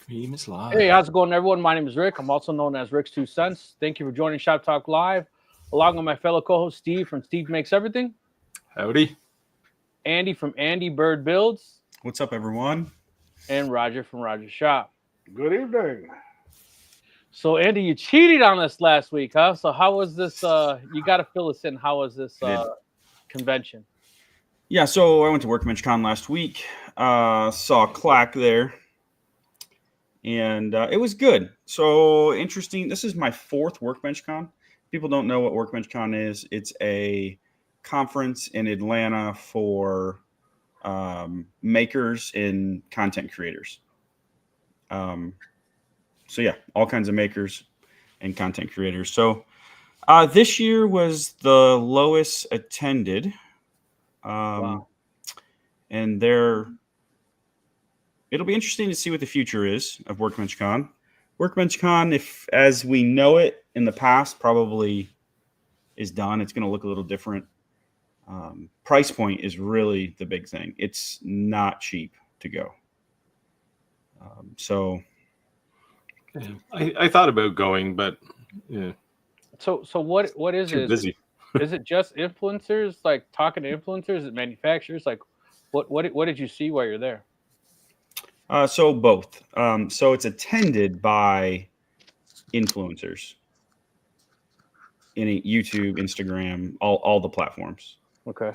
Famous live. Hey, how's it going, everyone? My name is Rick. I'm also known as Rick's 2 Cents. Thank you for joining Shop Talk Live, along with my fellow co-host Steve from Steve Makes Everything, Howdy. Andy from Andy Bird Builds, What's up, everyone? and Roger from Roger's Shop. Good evening. So, Andy, you cheated on us last week, huh? So, how was this? You got to fill us in. How was this convention? Yeah, so I went to WorkbenchCon last week. Saw Clack there, and it was good. So interesting. This is my fourth WorkbenchCon. People don't know what WorkbenchCon is. It's a conference in Atlanta for makers and content creators. So yeah, all kinds of makers and content creators. So this year was the lowest attended. Wow. And it'll be interesting to see what the future is of WorkbenchCon. WorkbenchCon, if as we know it in the past, probably is done. It's going to look a little different. Price point is really the big thing. It's not cheap to go. Yeah, I thought about going, but yeah, So what is too it? busy. Is it just influencers, like talking to influencers? Is it manufacturers? Like, what did you see while you're there? So both. So it's attended by influencers in YouTube, Instagram, all the platforms. Okay.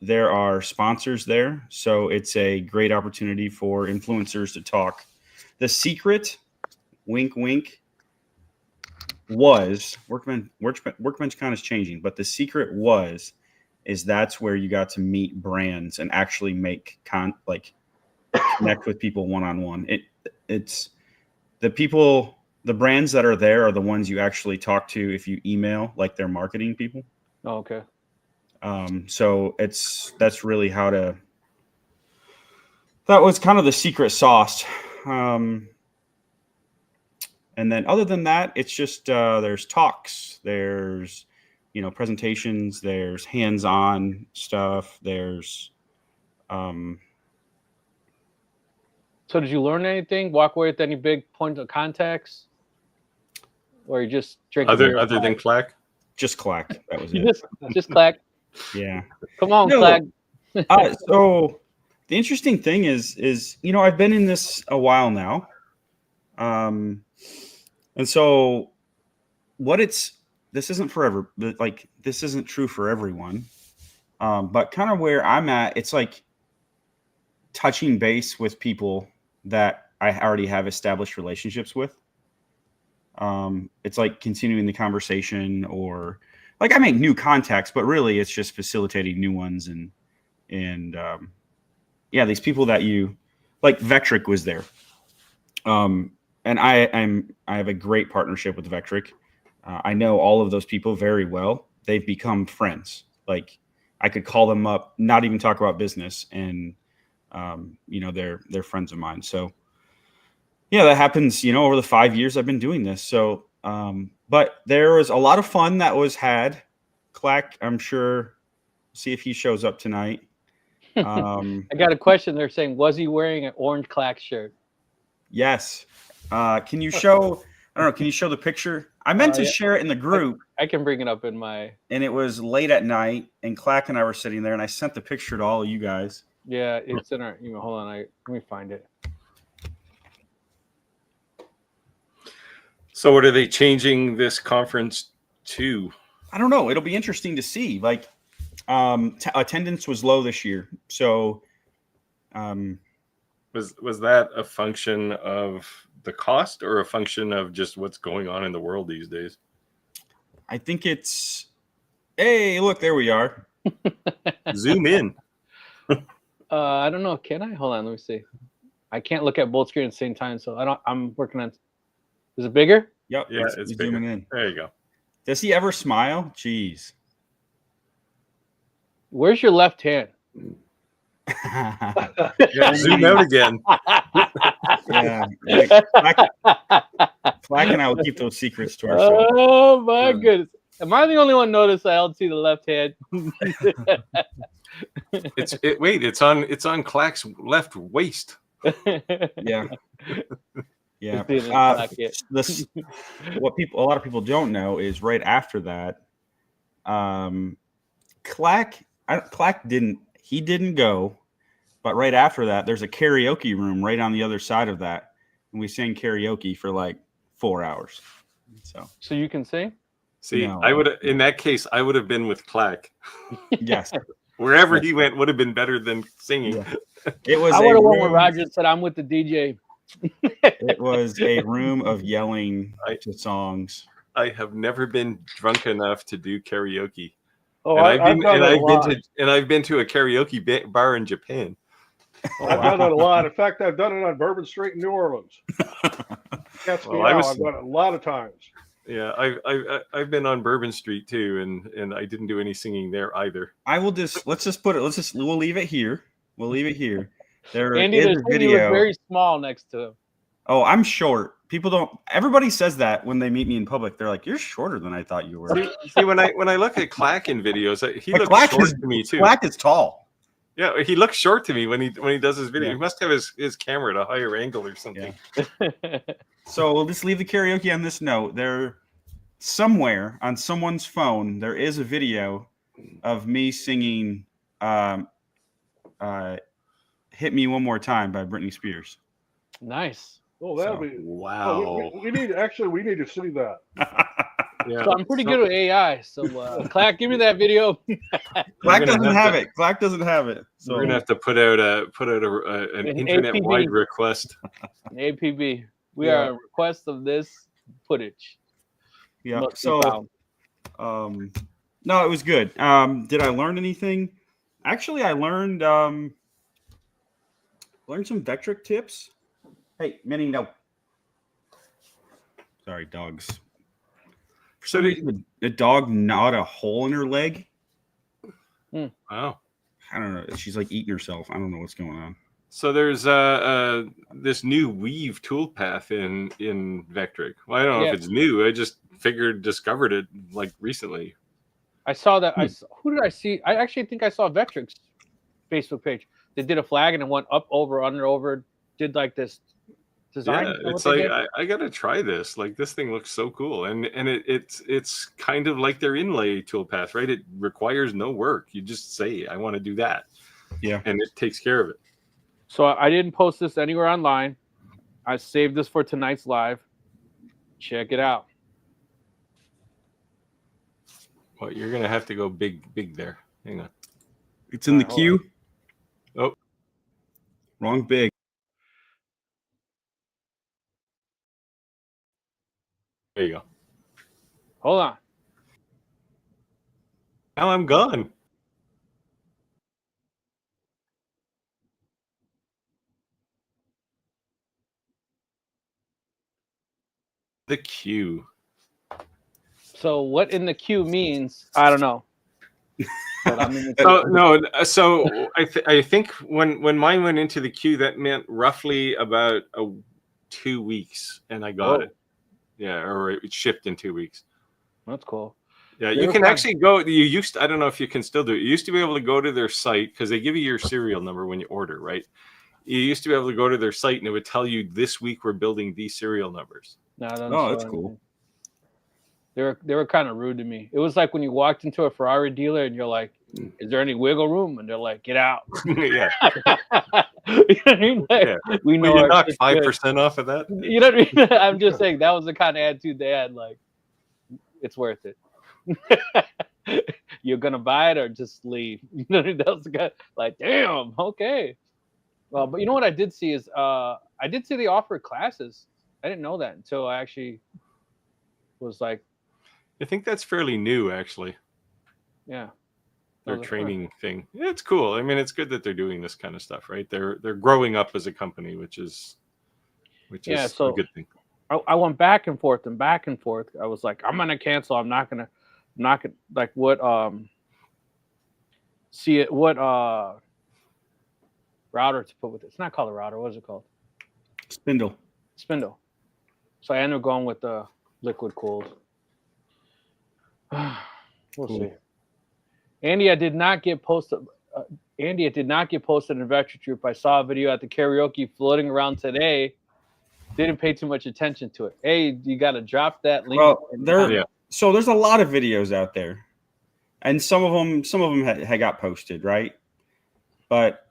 There are sponsors there, so it's a great opportunity for influencers to talk. The secret, wink, wink, was WorkbenchCon is changing, but the secret is that's where you got to meet brands and actually make connect with people one-on-one. It's the people, the brands that are there are the ones you actually talk to if you email, like their marketing people. Oh, okay. So that's really that was kind of the secret sauce. And then other than that, it's just there's talks, there's presentations, there's hands-on stuff, there's So did you learn anything? Walk away with any big points of contacts? Or you just drink Other than Clack? just Clack. That was it. just Clack. Yeah. Come on, No. Clack. So the interesting thing is I've been in this a while now. And so this isn't forever, like this isn't true for everyone. But kind of where I'm at, it's like touching base with people that I already have established relationships with. It's like continuing the conversation, or like I make new contacts, but really it's just facilitating new ones. And these people that you like, Vectric was there. And I have a great partnership with Vectric. I know all of those people very well. They've become friends. Like I could call them up, not even talk about business, and they're friends of mine. So yeah, that happens, over the 5 years I've been doing this. So but there was a lot of fun that was had. Clack, I'm sure, see if he shows up tonight. I got a question. They're saying, was he wearing an orange Clack shirt? Yes. Can you show? I don't know. Can you show the picture? I meant to share it in the group. I can bring it up in my. And it was late at night, and Clack and I were sitting there, and I sent the picture to all of you guys. Yeah, it's in our email. Hold on, let me find it. So what are they changing this conference to? I don't know. It'll be interesting to see. Like, attendance was low this year, so. Was that a function of the cost or a function of just what's going on in the world these days? I think it's. Hey, look, there we are. Zoom in. I don't know. Can I? Hold on. Let me see. I can't look at both screens at the same time, so I'm working on. Is it bigger? Yep. Yeah, it's bigger. Zooming in. There you go. Does he ever smile? Jeez. Where's your left hand? Yeah, zoom out again. Yeah. Black and I will keep those secrets to ourselves. Oh my goodness. Am I the only one notice I don't see the left hand? It's on Clack's left waist. Yeah. Yeah. It's in his pocket. This what a lot of people don't know is right after that, Clack didn't go, but right after that, there's a karaoke room right on the other side of that, and we sang karaoke for like 4 hours. So you can sing? See, No. I would in that case I would have been with Clack. Yes. Wherever he went would have been better than singing. Yeah. It was I would a have went with room, Roger and said, I'm with the DJ. it was a room of yelling to songs. I have never been drunk enough to do karaoke. Oh, And I've done it a lot. I've been to a karaoke bar in Japan. I've done it a lot. In fact, I've done it on Bourbon Street in New Orleans. That's Well, I've done it a lot of times. Yeah, I've been on Bourbon Street too, and I didn't do any singing there either. We'll leave it here. We'll leave it here. There Andy, is there's a something you look video. very small next to him. Oh, I'm short. Everybody says that when they meet me in public. They're like, "You're shorter than I thought you were." See, when I look at Clack in videos, he But looks short to me too. Clack is tall. Yeah, he looks short to me when he does his video. Yeah. He must have his camera at a higher angle or something. Yeah. So we'll just leave the karaoke on this note. There, somewhere on someone's phone, there is a video of me singing "Hit Me One More Time" by Britney Spears. Nice. Oh, that'll So, be Wow. Oh, we need to see that. Yeah. So I'm pretty good with AI. So Clack, give me that video. Clack doesn't have it. Clack doesn't have it. So We're gonna have to put out an internet wide APB. request. APB. We Yeah. are a request of this footage. yeah. Must be So found. no, it was good. Did I learn anything? Actually, I learned some Vectric tips. Hey, Minnie, no. Sorry, dogs. So Did a dog gnawed a hole in her leg? wow. I don't know. She's like eating herself. I don't know what's going on. So there's this new weave toolpath in Vectric. Well, I don't know if it's new. I just discovered it like recently. I saw that. Who did I see? I actually think I saw Vectric's Facebook page. They did a flag and it went up, over, under, over. Did like this design. Yeah, it's like I gotta try this. Like this thing looks so cool, and it's kind of like their inlay toolpath, right? It requires no work. You just say, I want to do that. Yeah, and it takes care of it. So I didn't post this anywhere online. I saved this for tonight's live. Check it out. Well, you're gonna have to go big there. Hang on. it's in the queue. Oh, Wrong big. there you go. Hold on. Now I'm gone. The queue. So what in the queue means, I don't know. But I'm in the queue. Oh no! So I think when mine went into the queue, that meant roughly about 2 weeks, and I got it. Yeah, or it shipped in 2 weeks. That's cool. Yeah, you can actually go. I don't know if you can still do it. You used to be able to go to their site because they give you your serial number when you order, right? You used to be able to go to their site and it would tell you this week we're building these serial numbers. No, that's cool. They were kind of rude to me. It was like when you walked into a Ferrari dealer and you're like, "Is there any wiggle room?" And they're like, "Get out." Yeah. You know what I mean? Like, we know you our knock shit's 5% off of that. You know what I mean? I'm just saying that was the kind of attitude they had. Like, it's worth it. You're gonna buy it or just leave. You know, that was the guy. Like, damn, okay. Well, but you know what I did see is I did see they offered classes. I didn't know that until I actually was like, I think that's fairly new, actually. yeah. Their training thing. Yeah, it's cool. I mean, it's good that they're doing this kind of stuff, right? They're growing up as a company, which is a good thing. I went back and forth and back and forth. I was like, I'm gonna cancel. I'm not gonna like what see it what router to put with it. It's not called a router. What is it called? Spindle. So I ended up going with the liquid cooled. We'll see. Andy, I did not get posted. Andy, it did not get posted in Vector Troop. I saw a video at the karaoke floating around today. Didn't pay too much attention to it. Hey, you got to drop that link. Well, Yeah. so there's a lot of videos out there, and some of them had got posted, right? But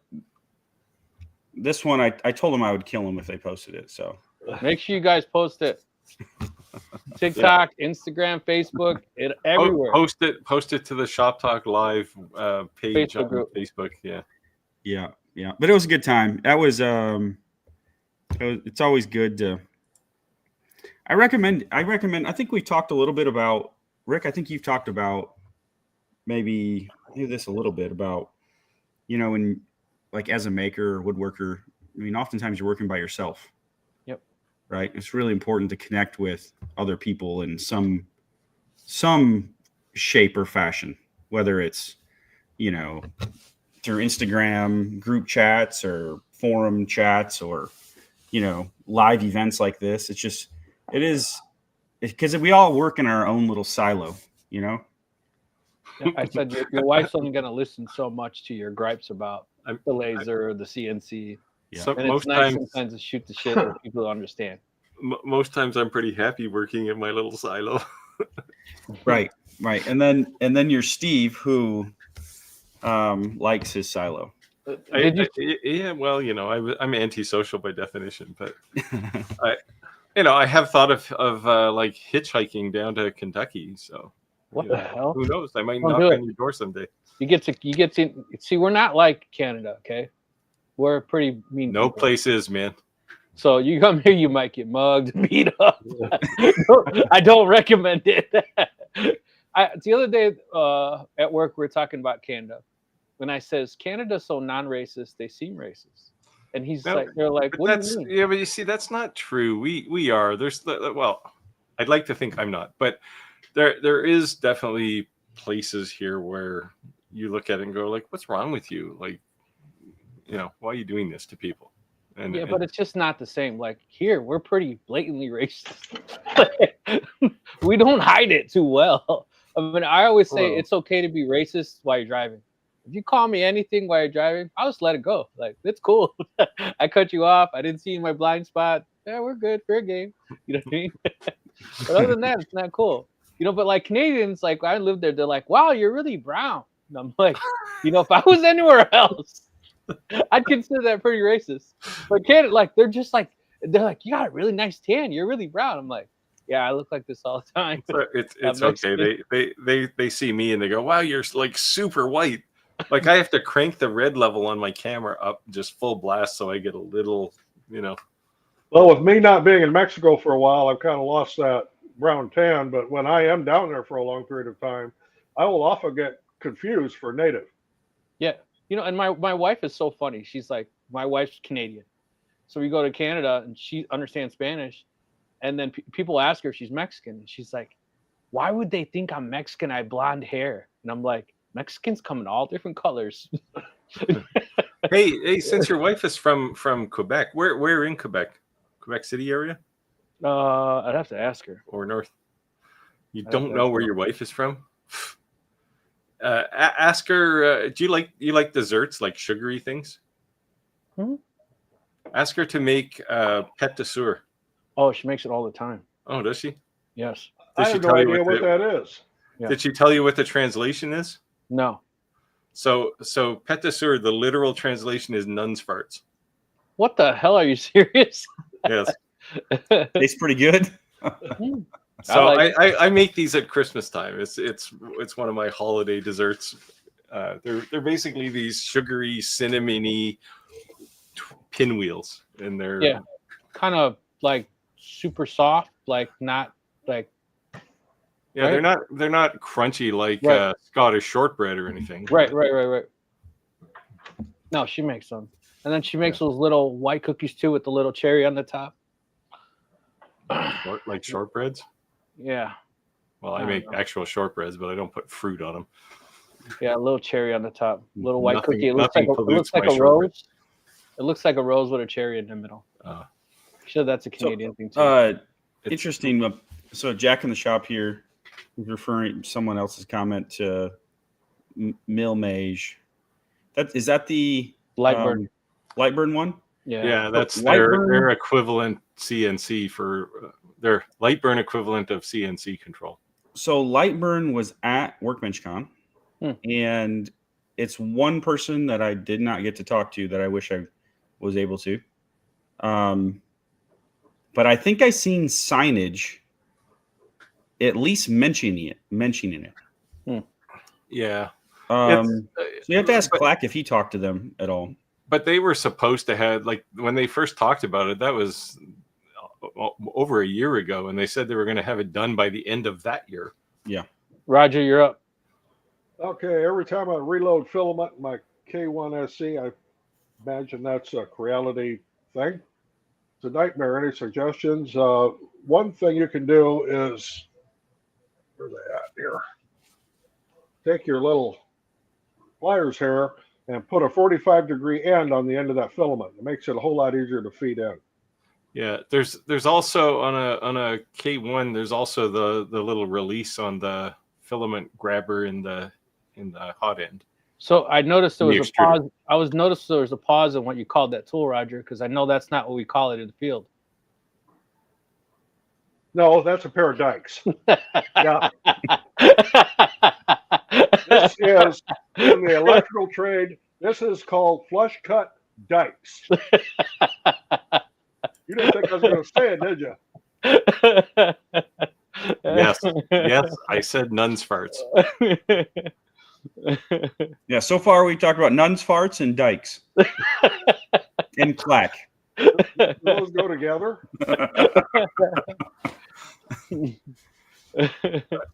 this one, I told them I would kill them if they posted it. So make sure you guys post it. TikTok, Instagram, Facebook, everywhere. Post it to the Shop Talk Live page Facebook on group. Facebook. Yeah. But it was a good time. That was it's always good to. I recommend. I think we've talked a little bit about Rick. I think you've talked about maybe this a little bit about, when like as a maker or woodworker. I mean, oftentimes you're working by yourself. Yep. Right. It's really important to connect with other people in some shape or fashion, whether it's, through Instagram group chats or forum chats or, live events like this. It is because we all work in our own little silo, I said your wife's only going to listen so much to your gripes about the laser or the CNC. Yeah. So And most it's nice times, sometimes to shoot the shit where people understand. most times I'm pretty happy working in my little silo. Right. And then you're Steve, who likes his silo. Yeah, well, I'm antisocial by definition, but I have thought of like hitchhiking down to Kentucky. So What the hell? who knows? I might Don't knock do it. on your door someday. You get to see. We're not like Canada, okay? We're pretty mean. No people. place is, man. So you come here, you might get mugged, beat up. I don't recommend it. The other day at work, we were talking about Canada. When I says Canada's so non-racist, they seem racist, and they're like, But what do you mean? yeah, but you see, that's not true. We are. Well, I'd like to think I'm not, but there is definitely places here where you look at it and go like, what's wrong with you? Like, why are you doing this to people? But it's just not the same. Like here, we're pretty blatantly racist. We don't hide it too well. I mean, I always say it's okay to be racist while you're driving. If you call me anything while you're driving, I'll just let it go. Like, it's cool. I cut you off. I didn't see you in my blind spot. Yeah, we're good. Fair game. You know what I mean? But other than that, it's not cool. But like Canadians, like I lived there, they're like, wow, you're really brown. And I'm like, if I was anywhere else, I'd consider that pretty racist. But Canada, like, they're like, you got a really nice tan. You're really brown. I'm like, yeah, I look like this all the time. It's okay. They see me and they go, wow, you're like super white. Like I have to crank the red level on my camera up just full blast so I get a little, Well, with me not being in Mexico for a while, I've kind of lost that brown tan. But when I am down there for a long period of time, I will often get confused for native. Yeah. And my wife is so funny. She's like, my wife's Canadian. So we go to Canada and she understands Spanish. And then people ask her if she's Mexican. And she's like, why would they think I'm Mexican? I have blonde hair. And I'm like, Mexicans come in all different colors. Hey, since your wife is from Quebec, where in Quebec? Quebec City area? I'd have to ask her. Or north? You don't know where your wife is from? Ask her. Do you like desserts, like sugary things? Hmm? Ask her to make pâte de sour. Oh, she makes it all the time. Oh, does she? Yes. I have no idea what that is. Yeah. Did she tell you what the translation is? No. So pâte de sour, the literal translation is nun's farts. What the hell? Are you serious? Yes. Tastes pretty good. So I make these at Christmas time. It's one of my holiday desserts. They're basically these sugary, cinnamony pinwheels, and they're kind of like super soft, like not like. Yeah, right? They're not crunchy like Scottish shortbread or anything. Right. No, she makes them, and then she makes those little white cookies too with the little cherry on the top. Like shortbreads. Yeah. Well, I make actual shortbreads, but I don't put fruit on them. Yeah, a little cherry on the top, little white cookie. It looks like a rose. It looks like a rose with a cherry in the middle. Sure, that's a Canadian thing too. Interesting. So Jack in the Shop here is referring someone else's comment to Mill Mage. Is that the Lightburn. Lightburn one? Yeah, that's Lightburn- their equivalent CNC for their Lightburn equivalent of CNC control. So Lightburn was at WorkbenchCon, and it's one person that I did not get to talk to that I wish I was able to. But I think I seen signage at least mentioning it. Yeah. So you have to ask Clack if he talked to them at all. But they were supposed to have, like, when they first talked about it, that was over a year ago, and they said they were going to have it done by the end of that year. Yeah. Roger, you're up. Okay, every time I reload filament in my K1SC, I imagine that's a Creality thing. It's a nightmare. Any suggestions? One thing you can do is, where are they at here? Take your little pliers here and put a 45-degree end on the end of that filament. It makes it a whole lot easier to feed in. Yeah, there's also on a K1, there's also the little release on the filament grabber in the hot end. So I noticed there The was a pause. Noticed there was a pause in what you called that tool, Roger, because I know that's not what we call it in the field. No, that's a pair of dikes. Yeah. This is in the electrical trade. This is called flush cut dikes. You didn't think I was going to say it, did you? Yes, I said nuns farts. Yeah, so far we talked about nuns, farts, and dikes. And Clack. Those go together.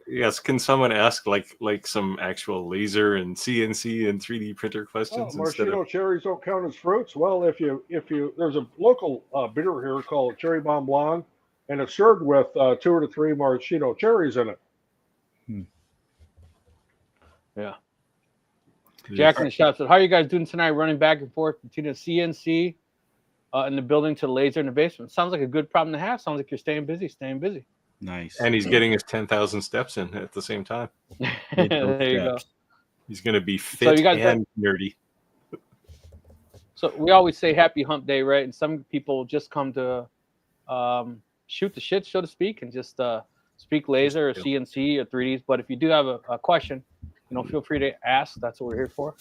Yes, can someone ask like some actual laser and CNC and 3D printer questions instead Maraschino of cherries don't count as fruits. Well, if you there's a local beer here called Cherry Bomb Blanc, and it's served with 2 or 3 maraschino cherries in it. Yeah. Jack in the shop said, "How are you guys doing tonight? Running back and forth between the CNC in the building to the laser in the basement. Sounds like a good problem to have. Sounds like you're staying busy. Nice. And he's getting his 10,000 steps in at the same time. There you go. He's going to be fit and nerdy. So we always say happy hump day, right? And some people just come to shoot the shit, so to speak, and just speak laser or CNC or 3Ds. But if you do have a question, feel free to ask. That's what we're here for.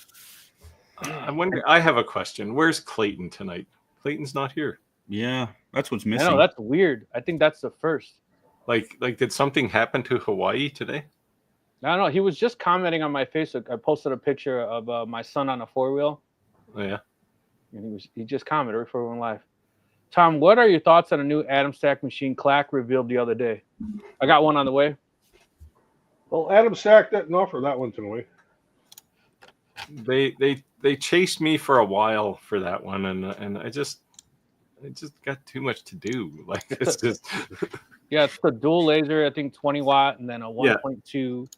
I have a question. Where's Clayton tonight? Clayton's not here. Yeah, that's what's missing. I know, that's weird. I think that's the first. Like, did something happen to Hawaii today? I don't know. He was just commenting on my Facebook. I posted a picture of my son on a 4-wheel. Oh, yeah. And he just commented right for everyone live. Tom, what are your thoughts on a new Atom Stack machine Clack revealed the other day? I got one on the way. Well, Atom Stack didn't offer that one to me. They chased me for a while for that one, and I just got too much to do. Like, it's just yeah, it's the dual laser, I think 20 watt, and then a 1.2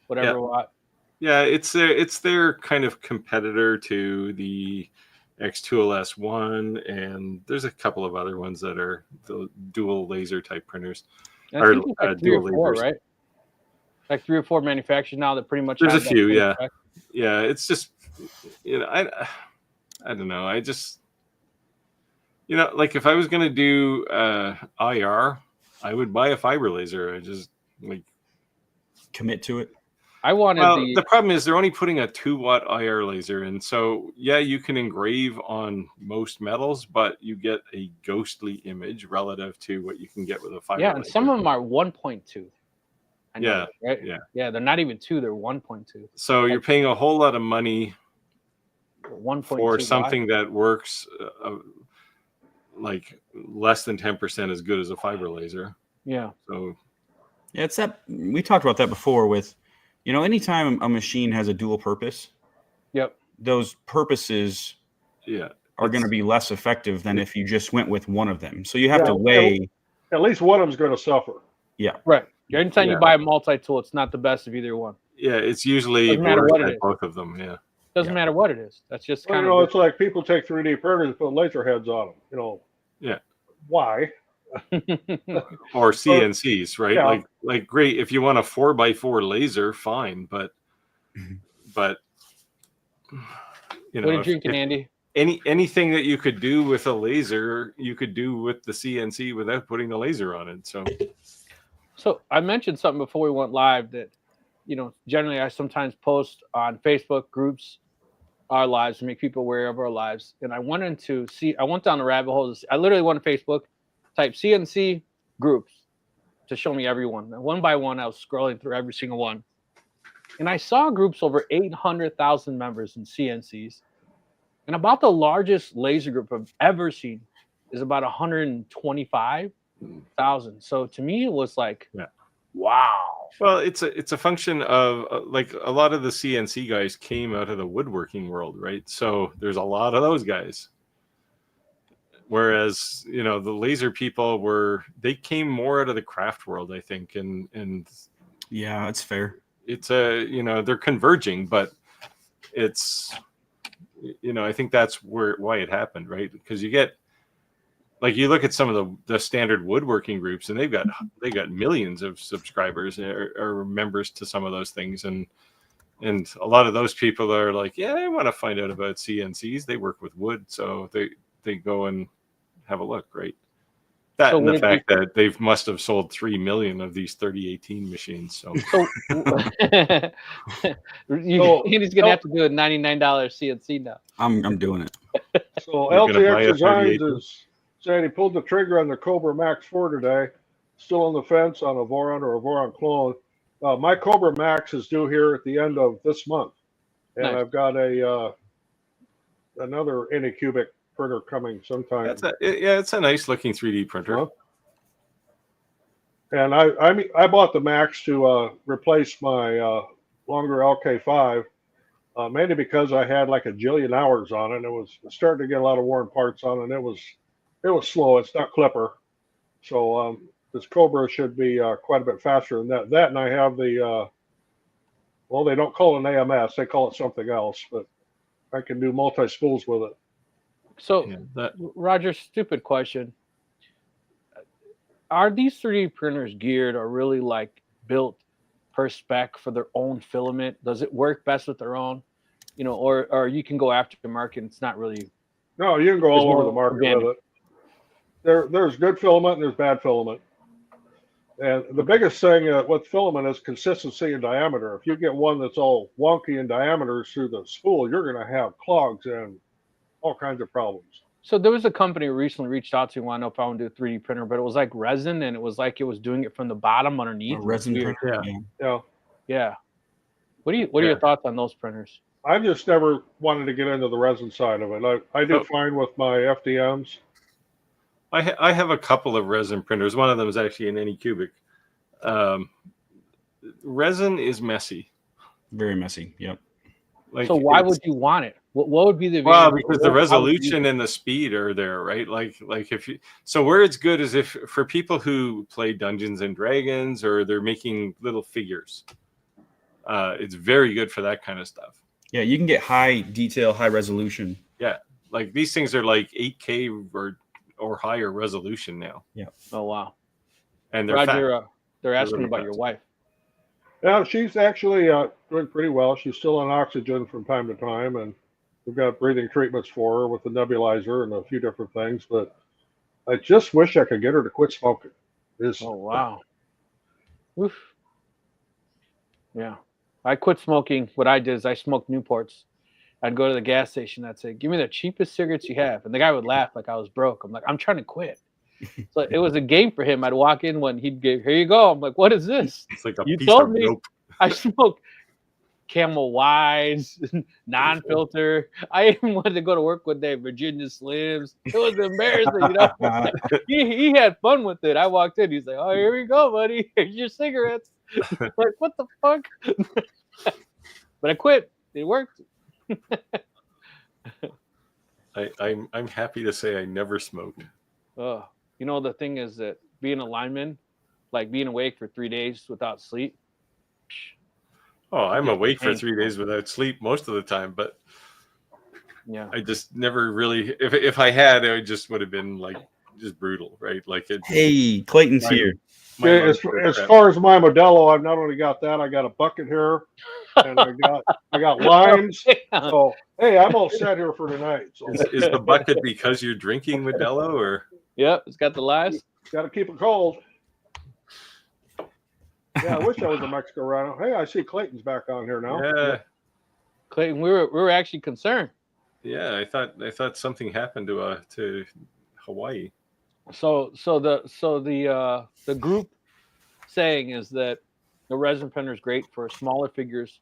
whatever watt. Yeah, it's their kind of competitor to the X2LS1, and there's a couple of other ones that are the dual laser type printers. And I think it's like 3 or 4, right? Like 3 or 4 manufacturers now that pretty much there's have a few, yeah. Effect. Yeah, it's just, I don't know. I just, like if I was going to do IR, I would buy a fiber laser. I just commit to it. I wanted the problem is they're only putting a 2-watt IR laser in. So yeah, you can engrave on most metals, but you get a ghostly image relative to what you can get with a fiber laser. And some of them are 1.2. Yeah, right? Yeah, they're not even 2, they're 1.2. So you're paying a whole lot of money 1.2 for something that works like less than 10% as good as a fiber laser. Yeah. So yeah, it's that we talked about that before with, anytime a machine has a dual purpose, those purposes are going to be less effective than if you just went with one of them. So you have to weigh. At least one of them's going to suffer. Yeah. Right. Anytime you buy a multi-tool, it's not the best of either one. Yeah, it's usually doesn't matter what it is. Both of them. Yeah. Doesn't matter what it is. That's just kind of. It's like people take 3D printers and put laser heads on them. Yeah. Why? Or CNCs, right? Yeah. Like great if you want a 4x4 laser, fine, but You What are know, you drinking, Andy? anything that you could do with a laser, you could do with the CNC without putting a laser on it. So I mentioned something before we went live that, generally I sometimes post on Facebook groups our lives to make people aware of our lives. And I went down the rabbit hole. I literally went to Facebook, type CNC groups to show me everyone. And one by one, I was scrolling through every single one. And I saw groups over 800,000 members in CNCs. And about the largest laser group I've ever seen is about 125,000. So to me, it was like, wow. Well, it's a function of like a lot of the CNC guys came out of the woodworking world, right? So there's a lot of those guys. Whereas, the laser people they came more out of the craft world, I think. And yeah, that's fair. It's they're converging, but it's, I think that's why it happened, right? Because you get, like, you look at some of the standard woodworking groups, and they got millions of subscribers or members to some of those things, and a lot of those people are like, yeah, I want to find out about CNCs. They work with wood, so they go and have a look, right? That, and the fact that they must have sold 3 million of these 3018 machines. So Andy's gonna have to do a $99 CNC now. I'm doing it. So LTX Designs is saying he pulled the trigger on the Cobra Max 4 today. Still on the fence on a Voron or a Voron clone. My Cobra Max is due here at the end of this month, and nice. I've got another Anycubic printer coming sometime. It's a nice looking 3D printer. And I bought the Max to replace my longer LK5, mainly because I had like a jillion hours on it. And it was starting to get a lot of worn parts on it. And it was slow. It's not Clipper, so this Cobra should be quite a bit faster than that. That, and I have the they don't call it an AMS, they call it something else, but I can do multi spools with it. So, Roger, stupid question. Are these 3D printers geared or really like built per spec for their own filament? Does it work best with their own? Or you can go after the market. It's not really. No, you can go all over the market with it. There's good filament and there's bad filament. And the biggest thing with filament is consistency and diameter. If you get one that's all wonky in diameter through the spool, you're going to have clogs and all kinds of problems. So there was a company who recently reached out to me. I know if I want to do a 3D printer, but it was like resin, and it was like it was doing it from the bottom underneath. Resin printer. Yeah. What are your thoughts on those printers? I've just never wanted to get into the resin side of it. I do fine with my FDMs. I have a couple of resin printers. One of them is actually an Anycubic. Resin is messy. Very messy. Yep. So why would you want it? What would be the because the resolution and the speed are there, right? Like if you where it's good is if for people who play Dungeons and Dragons or they're making little figures. It's very good for that kind of stuff. Yeah, you can get high detail, high resolution. Yeah, like these things are like 8K or higher resolution now. Yeah. Oh wow. And they're Roger, they're asking about your wife. Yeah, she's actually doing pretty well. She's still on oxygen from time to time, and we've got breathing treatments for her with the nebulizer and a few different things. But I just wish I could get her to quit smoking. Oh wow. Oof. Yeah. I quit smoking. What I did is I smoked Newports. I'd go to the gas station. I'd say, "Give me the cheapest cigarettes you have," and the guy would laugh like I was broke. I'm like, "I'm trying to quit." So it was a game for him. I'd walk in when he'd give, "Here you go." I'm like, "What is this?" It's like you told me rope. I smoked Camel Wise, non-filter. I even wanted to go to work one day, Virginia Slims. It was embarrassing, He had fun with it. I walked in. He's like, "Oh, here we go, buddy. Here's your cigarettes." I'm like, what the fuck? But I quit. It worked. I'm happy to say I never smoked. Oh, the thing is that being a lineman, like being awake for 3 days without sleep. Oh, I'm awake for 3 days without sleep most of the time, but yeah, I just never really. If I had, it just would have been like just brutal, right? Like it. Hey, Clayton's My- here. my Okay, lungs as, were as crap. far as my Modelo, I've not only got that, I got a bucket here, and I got limes. So hey, I'm all set here for tonight. So Is the bucket because you're drinking Modelo, or Yep, it's got the lies. got to keep it cold. Yeah, I wish I was a Mexico Rhino. Hey, I see Clayton's back on here now. yeah, Clayton, we were actually concerned. yeah? I thought something happened to Hawaii. So the group saying is that the resin printer is great for smaller figures,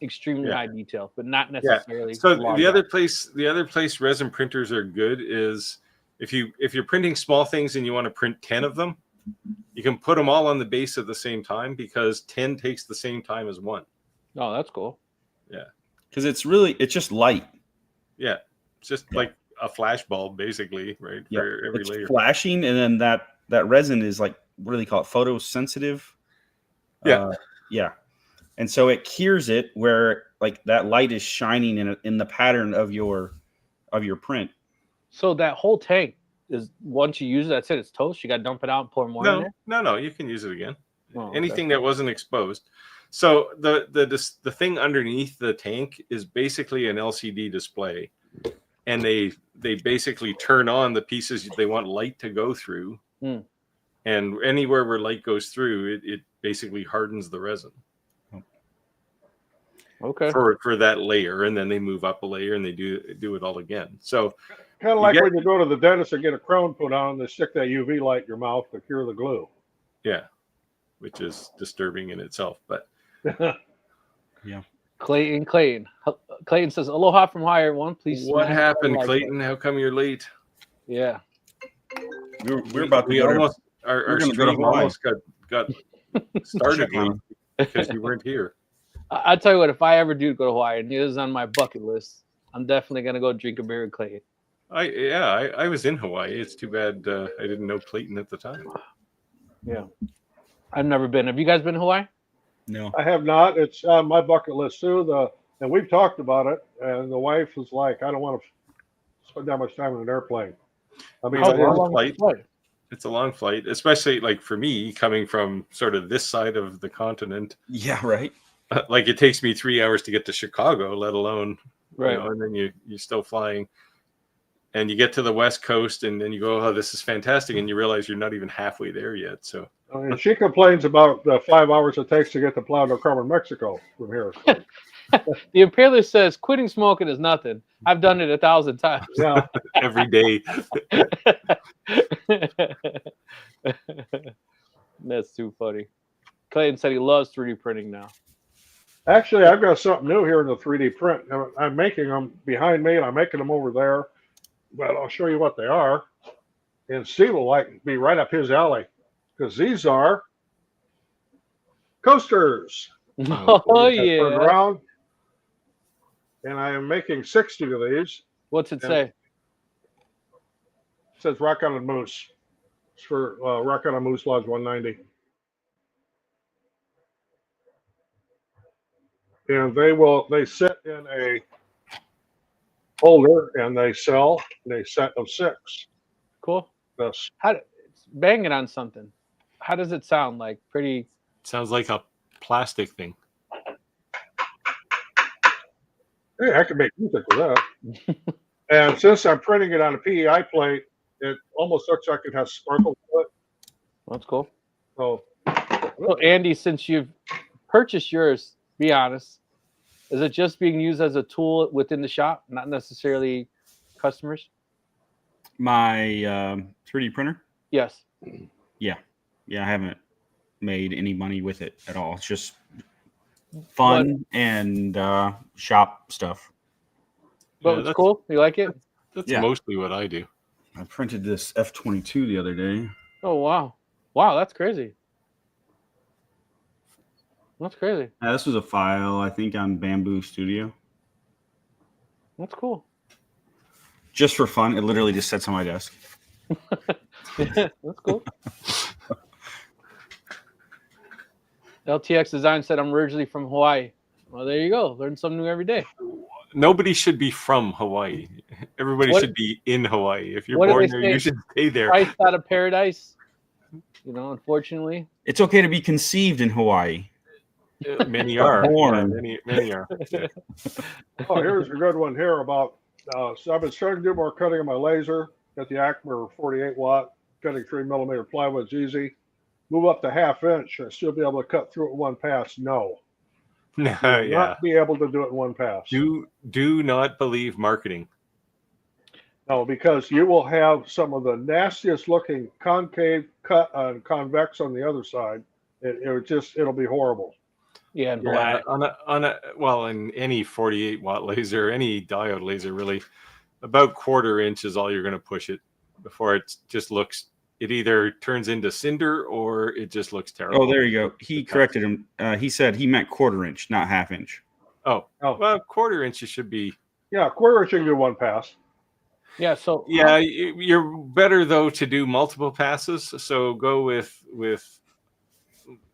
extremely Yeah. high detail, but not Yeah. necessarily. So large the other items. place resin printers are good is if you're printing small things and you want to print 10 of them, you can put them all on the base at the same time because 10 takes the same time as one. Oh, that's cool. Because it's just light. Yeah, it's just Yeah. like a flash bulb, basically, right? Yeah, For every it's layer. flashing, and then that resin is like, what do they call it? Photosensitive. Yeah. Yeah, and so it cures it where like that light is shining in the pattern of your print. So that whole tank is once you use it, that's it. It's toast. You got to dump it out and pour more in there. No, you can use it again. Oh, okay. Anything that wasn't exposed. So the thing underneath the tank is basically an LCD display, and they basically turn on the pieces they want light to go through, Hmm. and anywhere where light goes through, it basically hardens the resin Okay. for that layer, and then they move up a layer and they do it all again. So Kind of You like get- when you go to the dentist and get a crown put on, they stick that UV light in your mouth to cure the glue. yeah, which is disturbing in itself, but. Clayton says, "Aloha from Hawaii, everyone. Please." What smash happened, that like Clayton? How come you're late? button." Yeah. We're about to we go almost to, our gonna go to stream Hawaii. almost got started Check on late because you weren't here. I'll tell you what. If I ever do go to Hawaii, and it is on my bucket list, I'm definitely gonna go drink a beer with Clayton. I was in Hawaii. It's too bad I didn't know Clayton at the time. Yeah. I've never been. Have you guys been to Hawaii? No. I have not. It's on my bucket list too. And we've talked about it, and the wife was like, "I don't want to spend that much time in an airplane." I mean, How it long is- is the flight? It's a long flight, especially like for me coming from sort of this side of the continent. Yeah, right. Like it takes me 3 hours to get to Chicago, let alone Right. and then you're still flying, and you get to the West Coast, and then you go, "Oh, this is fantastic," and you realize you're not even halfway there yet. So I mean, she complains about the 5 hours it takes to get to Playa del Carmen, Mexico, from here. The Impaler says quitting smoking is nothing. I've done it 1,000 times. Yeah, every day. That's too funny. Clayton said he loves 3D printing now. actually, I've got something new here in the 3D print. I'm making them behind me, and I'm making them over there. But I'll show you what they are. And Steve will like be right up his alley because these are coasters. Oh I turn yeah. around, and I am making 60 of these. What's it Yeah. say? It says Rock on a Moose. It's for Rock on a Moose Lodge 190. And they sit in a holder and they sell in a set of 6. Cool. This. It's banging on something. How does it sound? Like pretty. Sounds like a plastic thing. Hey, I can make music with that. And since I'm printing it on a PEI plate, it almost looks like it has sparkles to it. That's cool. So So Andy, since you've purchased yours, be honest, is it just being used as a tool within the shop, not necessarily customers? My 3D printer. Yes. Yeah, I haven't made any money with it at all. It's just fun and shop stuff. But Yeah, it's that's- cool. You like it? That's Yeah. mostly what I do. I printed this F22 the other day. Oh wow. Wow, that's crazy. That's crazy. This was a file, I think, on Bamboo Studio. That's cool. Just for fun. It literally just sits on my desk. That's cool. LTX Design said I'm originally from Hawaii. Well, there you go. Learn something new every day. nobody should be from Hawaii. Everybody What- should be in Hawaii. If you're what do born they there, say? you should stay there. Christ out of paradise. Unfortunately. It's okay to be conceived in Hawaii. Many are. Yeah, Born. many are. Yeah. Oh, here's a good one here about. So I've been starting to do more cutting on my laser. Got the Acme 48 watt cutting 3 millimeter plywood's easy. Move up to 1/2 inch and still be able to cut through it in one pass. No, No, you will yeah. not be able to do it in one pass. Do not believe marketing. No, because you will have some of the nastiest looking concave cut and convex on the other side. It'll be horrible. Yeah, and Yeah, black. well, in any 48 watt laser, any diode laser, really, about 1/4 inch is all you're going to push it before it just looks. It either turns into cinder or it just looks terrible. Oh, there you go. He corrected him. He said he meant 1/4 inch, not 1/2 inch. Oh, well, 1/4 inch it should be. Yeah, 1/4 inch you can do one pass. Yeah, so Yeah, you're better though to do multiple passes. So go with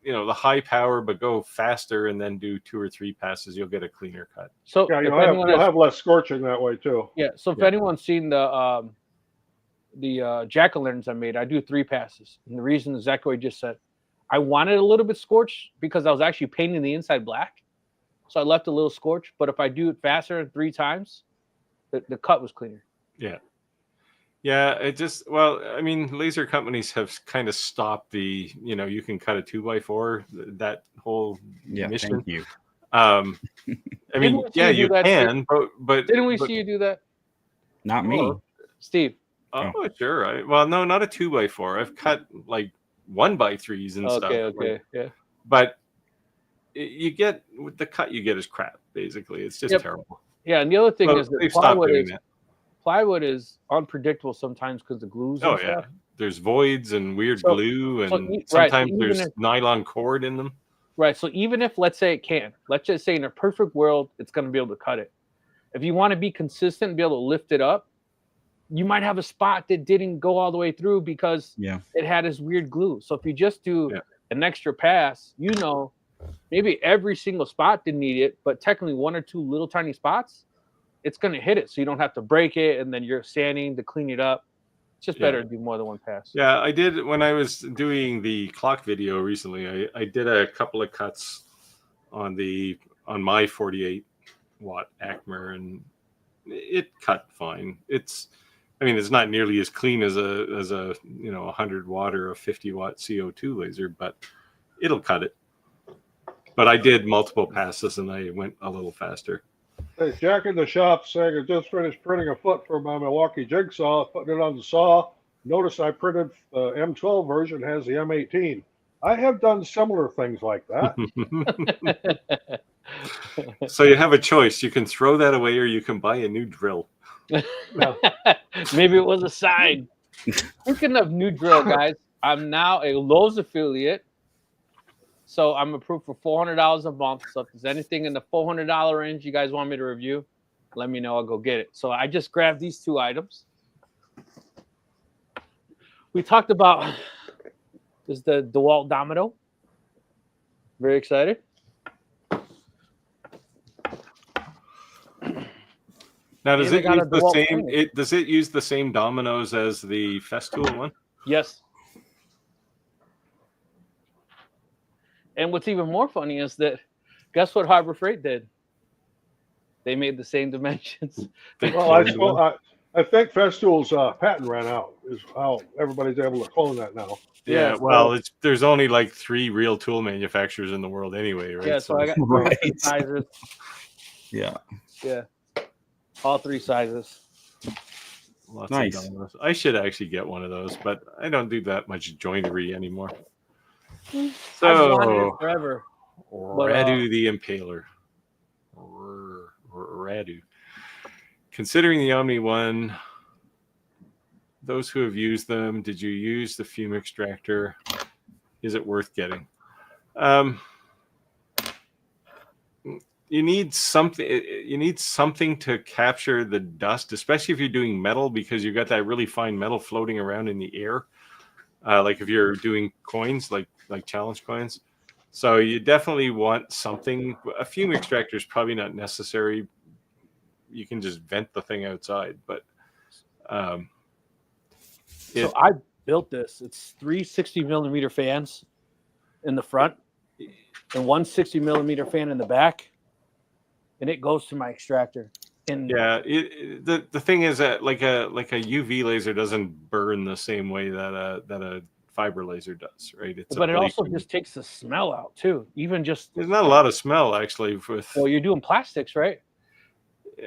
the high power, but go faster and then do 2 or 3 passes. You'll get a cleaner cut. so Yeah, if you'll anyone have, has- have less scorching that way too. yeah, so if Yeah. anyone's seen the jack-o'-lanterns I made, I do 3 passes. And the reason is exactly what you just said. I wanted a little bit scorched because I was actually painting the inside black. So I left a little scorch, but if I do it faster 3 times, the cut was cleaner. Yeah, I mean, laser companies have kind of stopped the, you can cut a 2x4, that whole Yeah, mission. thank you. I mean, we see yeah, you do you that, can, but Didn't we but- see you do that, Not me. Oh. Steve? Oh, sure. Well, no, not a 2x4. I've cut like 1x3s and stuff. Okay, yeah. But you get the cut you get is crap. Basically, it's just Yep. terrible. Yeah, and the other thing Well, is that they've stopped doing that. plywood is unpredictable sometimes because the glues. Oh and yeah, stuff. there's voids and weird So- glue, and right, sometimes even there's if- nylon cord in them. Right. So even if, let's say it can, let's just say in a perfect world, it's going to be able to cut it. If you want to be consistent and be able to lift it up, you might have a spot that didn't go all the way through because Yeah. it had this weird glue. So if you just do Yeah. an extra pass, maybe every single spot didn't need it, but technically 1 or 2 little tiny spots, it's going to hit it. So you don't have to break it and then you're sanding to clean it up. It's just better to do more than 1 pass. Yeah, I did when I was doing the clock video recently. I did a couple of cuts on my 48 watt Acme, and it cut fine. It's not nearly as clean as a 100 watt or a 50 watt CO2 laser, but it'll cut it. But I did multiple passes and I went a little faster. Hey, Jack in the shop saying I just finished printing a foot for my Milwaukee jigsaw, putting it on the saw. Notice I printed the M12 version, has the M18. I have done similar things like that. So you have a choice. You can throw that away or you can buy a new drill. Maybe it was a sign. Speaking of new drill, guys, I'm now a Lowe's affiliate. So I'm approved for $400 a month. So if there's anything in the $400 range you guys want me to review, let me know. I'll go get it. So I just grabbed these 2 items. We talked about this is the DeWalt Domino. Very excited. Now, does And I it got use a the DeWalt same? furnace. Does it use the same dominoes as the Festool one? Yes. And what's even more funny is that guess what Harbor Freight did? They made the same dimensions. Well, I think Festool's patent ran out, is how everybody's able to clone that now. Yeah, Yeah, well, there's only like 3 real tool manufacturers in the world anyway, right? Yeah, so I got 3 Right. different sizes. Yeah. Yeah. All 3 sizes. Lots Nice. of dominoes. I should actually get one of those, but I don't do that much joinery anymore. I've wanted it So, forever. Radu the Impaler. Radu. Considering the Omni one, those who have used them, did you use the fume extractor? Is it worth getting? You need something. You need something to capture the dust, especially if you're doing metal, because you've got that really fine metal floating around in the air. Like if you're doing coins, like challenge coins. So you definitely want something. A fume extractor is probably not necessary, just vent the thing outside. But So I built this. It's 3 60-millimeter fans in the front and 1 60-millimeter fan in the back, and it goes to my extractor. And yeah, the thing is that like a UV laser doesn't burn the same way that a fiber laser does, right? It's but it also just takes the smell out too. Even just there's not a lot of smell actually with. Well, you're doing plastics, right?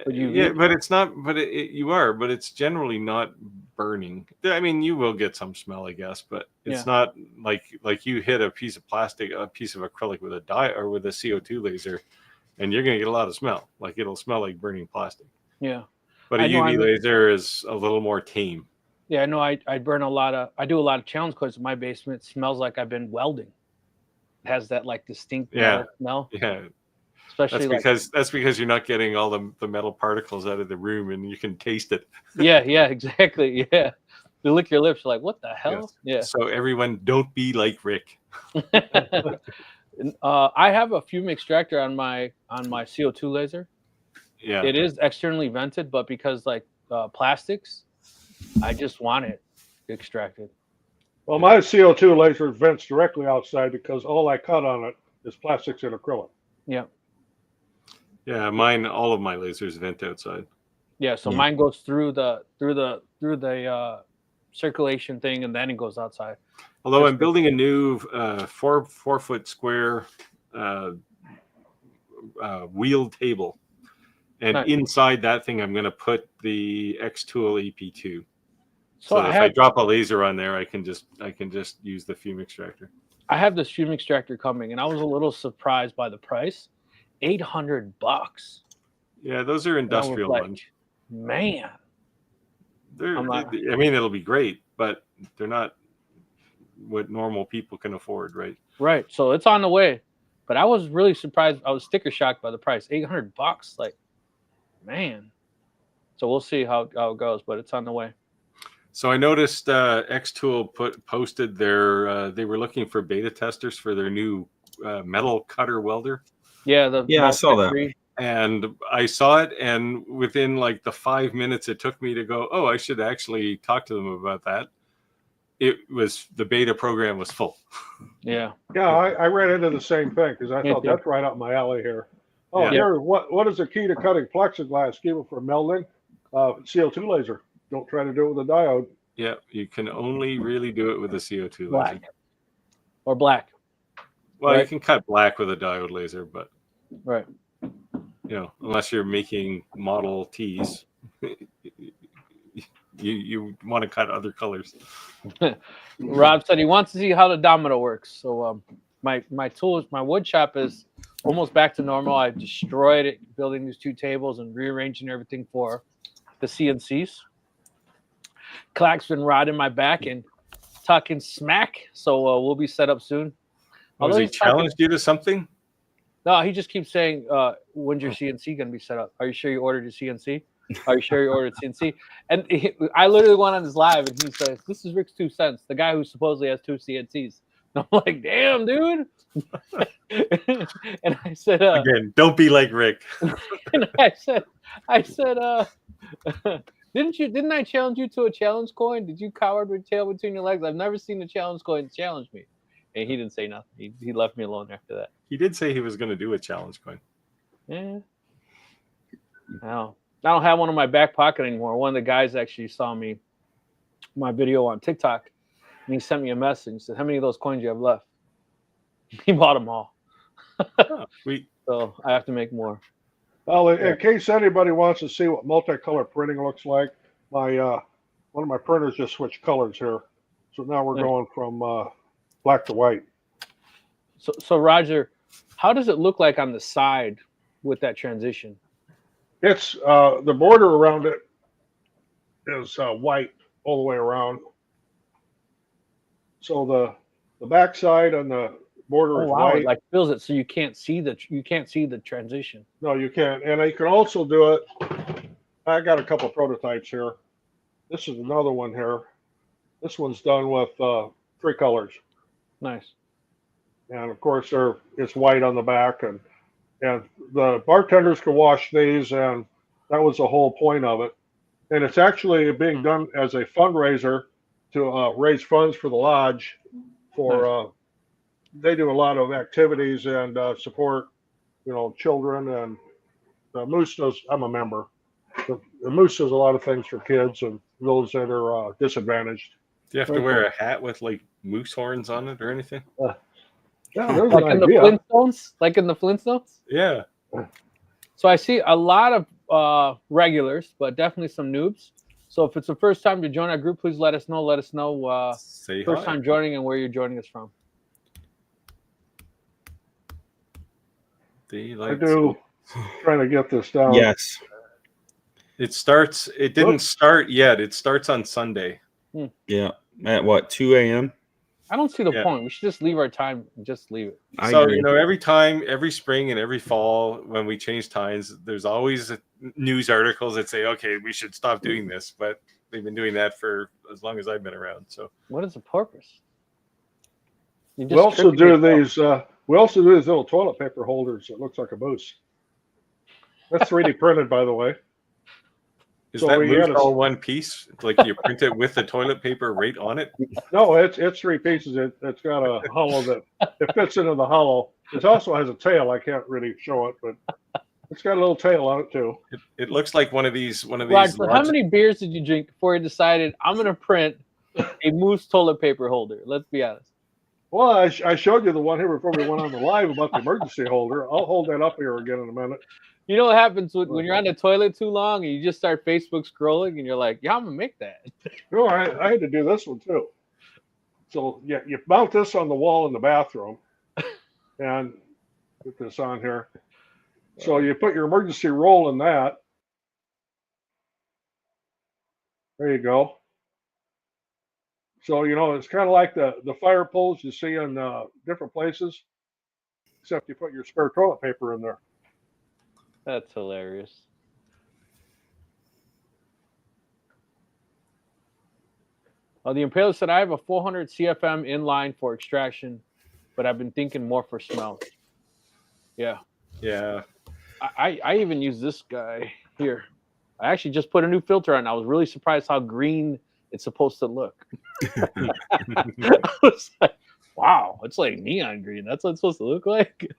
Yeah, but it's not. But you are. But it's generally not burning. I mean, you will get some smell, I guess, but it's not like you hit a piece of plastic, a piece of acrylic with a dye or with a CO2 laser, and you're going to get a lot of smell. Like it'll smell like burning plastic. Yeah. But a UV laser is a little more tame. Yeah, I know. I burn a lot of. I do a lot of challenge coils in my basement. It smells like I've been welding. It has that like distinct smell. Yeah. Especially that's because you're not getting all the metal particles out of the room, and you can taste it. Yeah, exactly. Yeah, you lick your lips, you're like, what the hell? Yes. Yeah. So everyone, don't be like Rick. I have a fume extractor on my CO2 laser. Yeah, it is externally vented, but because like plastics, I just want it extracted. Well, my CO2 laser vents directly outside because all I cut on it is plastics and acrylic. Yeah. Yeah, mine. All of my lasers vent outside. Yeah, so mine goes through the circulation thing, and then it goes outside. Although I'm building a new 4 foot square wheeled table, and inside that thing, I'm going to put the X-Tool EP2. So if I drop a laser on there, I can just use the fume extractor. I have this fume extractor coming, and I was a little surprised by the price. $800. Yeah, those are industrial ones. Man, I mean, it'll be great, but they're not what normal people can afford, right? Right. So it's on the way, but I was really surprised. I was sticker shocked by the price. $800. Like, man. So we'll see how it goes, but it's on the way. So I noticed X-Tool posted their they were looking for beta testers for their new metal cutter welder. Yeah, I saw that. And I saw it, and within like the 5 minutes it took me to go, oh, I should actually talk to them about that. The beta program was full. Yeah. Yeah, I ran into the same thing because I thought that's right up my alley here. Oh, here, what is the key to cutting plexiglass? Keep it from melting. CO2 laser. Don't try to do it with a diode. Yeah, you can only really do it with a CO2 laser. Or black. Well, you can cut black with a diode laser, but you unless you're making Model Ts, you want to cut other colors. Rob said he wants to see how the domino works. So my tools, my wood shop is almost back to normal. I destroyed it building these 2 tables and rearranging everything for the CNCs. Clack's been riding my back and talking smack, so we'll be set up soon. Has he challenged you to something? No, he just keeps saying, when's your CNC going to be set up? Are you sure you ordered your CNC? Are you sure you ordered CNC? And I literally went on his live, and he says, this is Rick's 2 cents, the guy who supposedly has 2 CNCs. And I'm like, damn, dude. And I said, again, don't be like Rick. And I said, didn't I challenge you to a challenge coin? Did you coward with tail between your legs? I've never seen a challenge coin challenge me. And he didn't say nothing. He left me alone after that. He did say he was going to do a challenge coin. Yeah. I don't have one in my back pocket anymore. One of the guys actually saw my video on TikTok, and he sent me a message. He said, how many of those coins do you have left? He bought them all. Oh, sweet. So I have to make more. Well, in case anybody wants to see what multicolor printing looks like, one of my printers just switched colors here. So now we're going from black to white. So Roger, how does it look like on the side with that transition? It's the border around it is white all the way around. So the back side and the border is white. It like fills it so you can't see the transition. No, you can't. And you can also do it. I got a couple prototypes here. This is another one here. This one's done with 3 colors. Nice. And of course, it's white on the back, and the bartenders can wash these, and That was the whole point of it. And it's actually being done as a fundraiser to raise funds for the lodge. For they do a lot of activities and support, children, and the Moose does. I'm a member. The Moose does a lot of things for kids and those that are disadvantaged. Do you have to wear a hat with like moose horns on it or anything? Yeah, there's Like an in the idea. Flintstones? Like in the Flintstones? Yeah. So I see a lot of regulars, but definitely some noobs. So if it's the first time to join our group, please let us know. Let us know Say first hi. time joining and where you're joining us from. I do. Trying to get this down. Yes. It starts. It didn't start yet. It starts on Sunday. Yeah. At what, 2 a.m.? I don't see the Yeah. point. We should just leave our time and just leave it. I So agree. every time, every spring and every fall, when we change times, there's always news articles that say, "Okay, we should stop doing this." But they've been doing that for as long as I've been around. So What is the purpose? You We also tripping do yourself. these. We also do these little toilet paper holders that looks like a moose. That's 3D printed, by the way. is So that we moose had a- all one piece? Like you print it with the toilet paper right on it? No, it's 3 pieces. It's got a hollow that it fits into the hollow. It also has a tail. I can't really show it, but it's got a little tail on it too. It looks like one of these. Rod, so how many beers did you drink before you decided I'm going to print a moose toilet paper holder? Let's be honest. Well, I showed you the one here before we went on the live about the emergency holder. I'll hold that up here again in a minute. You know what happens when you're on the toilet too long and you just start Facebook scrolling and you're like, yeah, I'm going to make that. No, I had to do this one too. So yeah, you mount this on the wall in the bathroom, and put this on here. So you put your emergency roll in that. There you go. So it's kind of like the fire poles you see in different places, except you put your spare toilet paper in there. That's hilarious. The Impaler said, I have a 400 CFM inline for extraction, but I've been thinking more for smell. Yeah. Yeah. I even use this guy here. I actually just put a new filter on. I was really surprised how green it's supposed to look. I was like, wow, it's like neon green. That's what it's supposed to look like.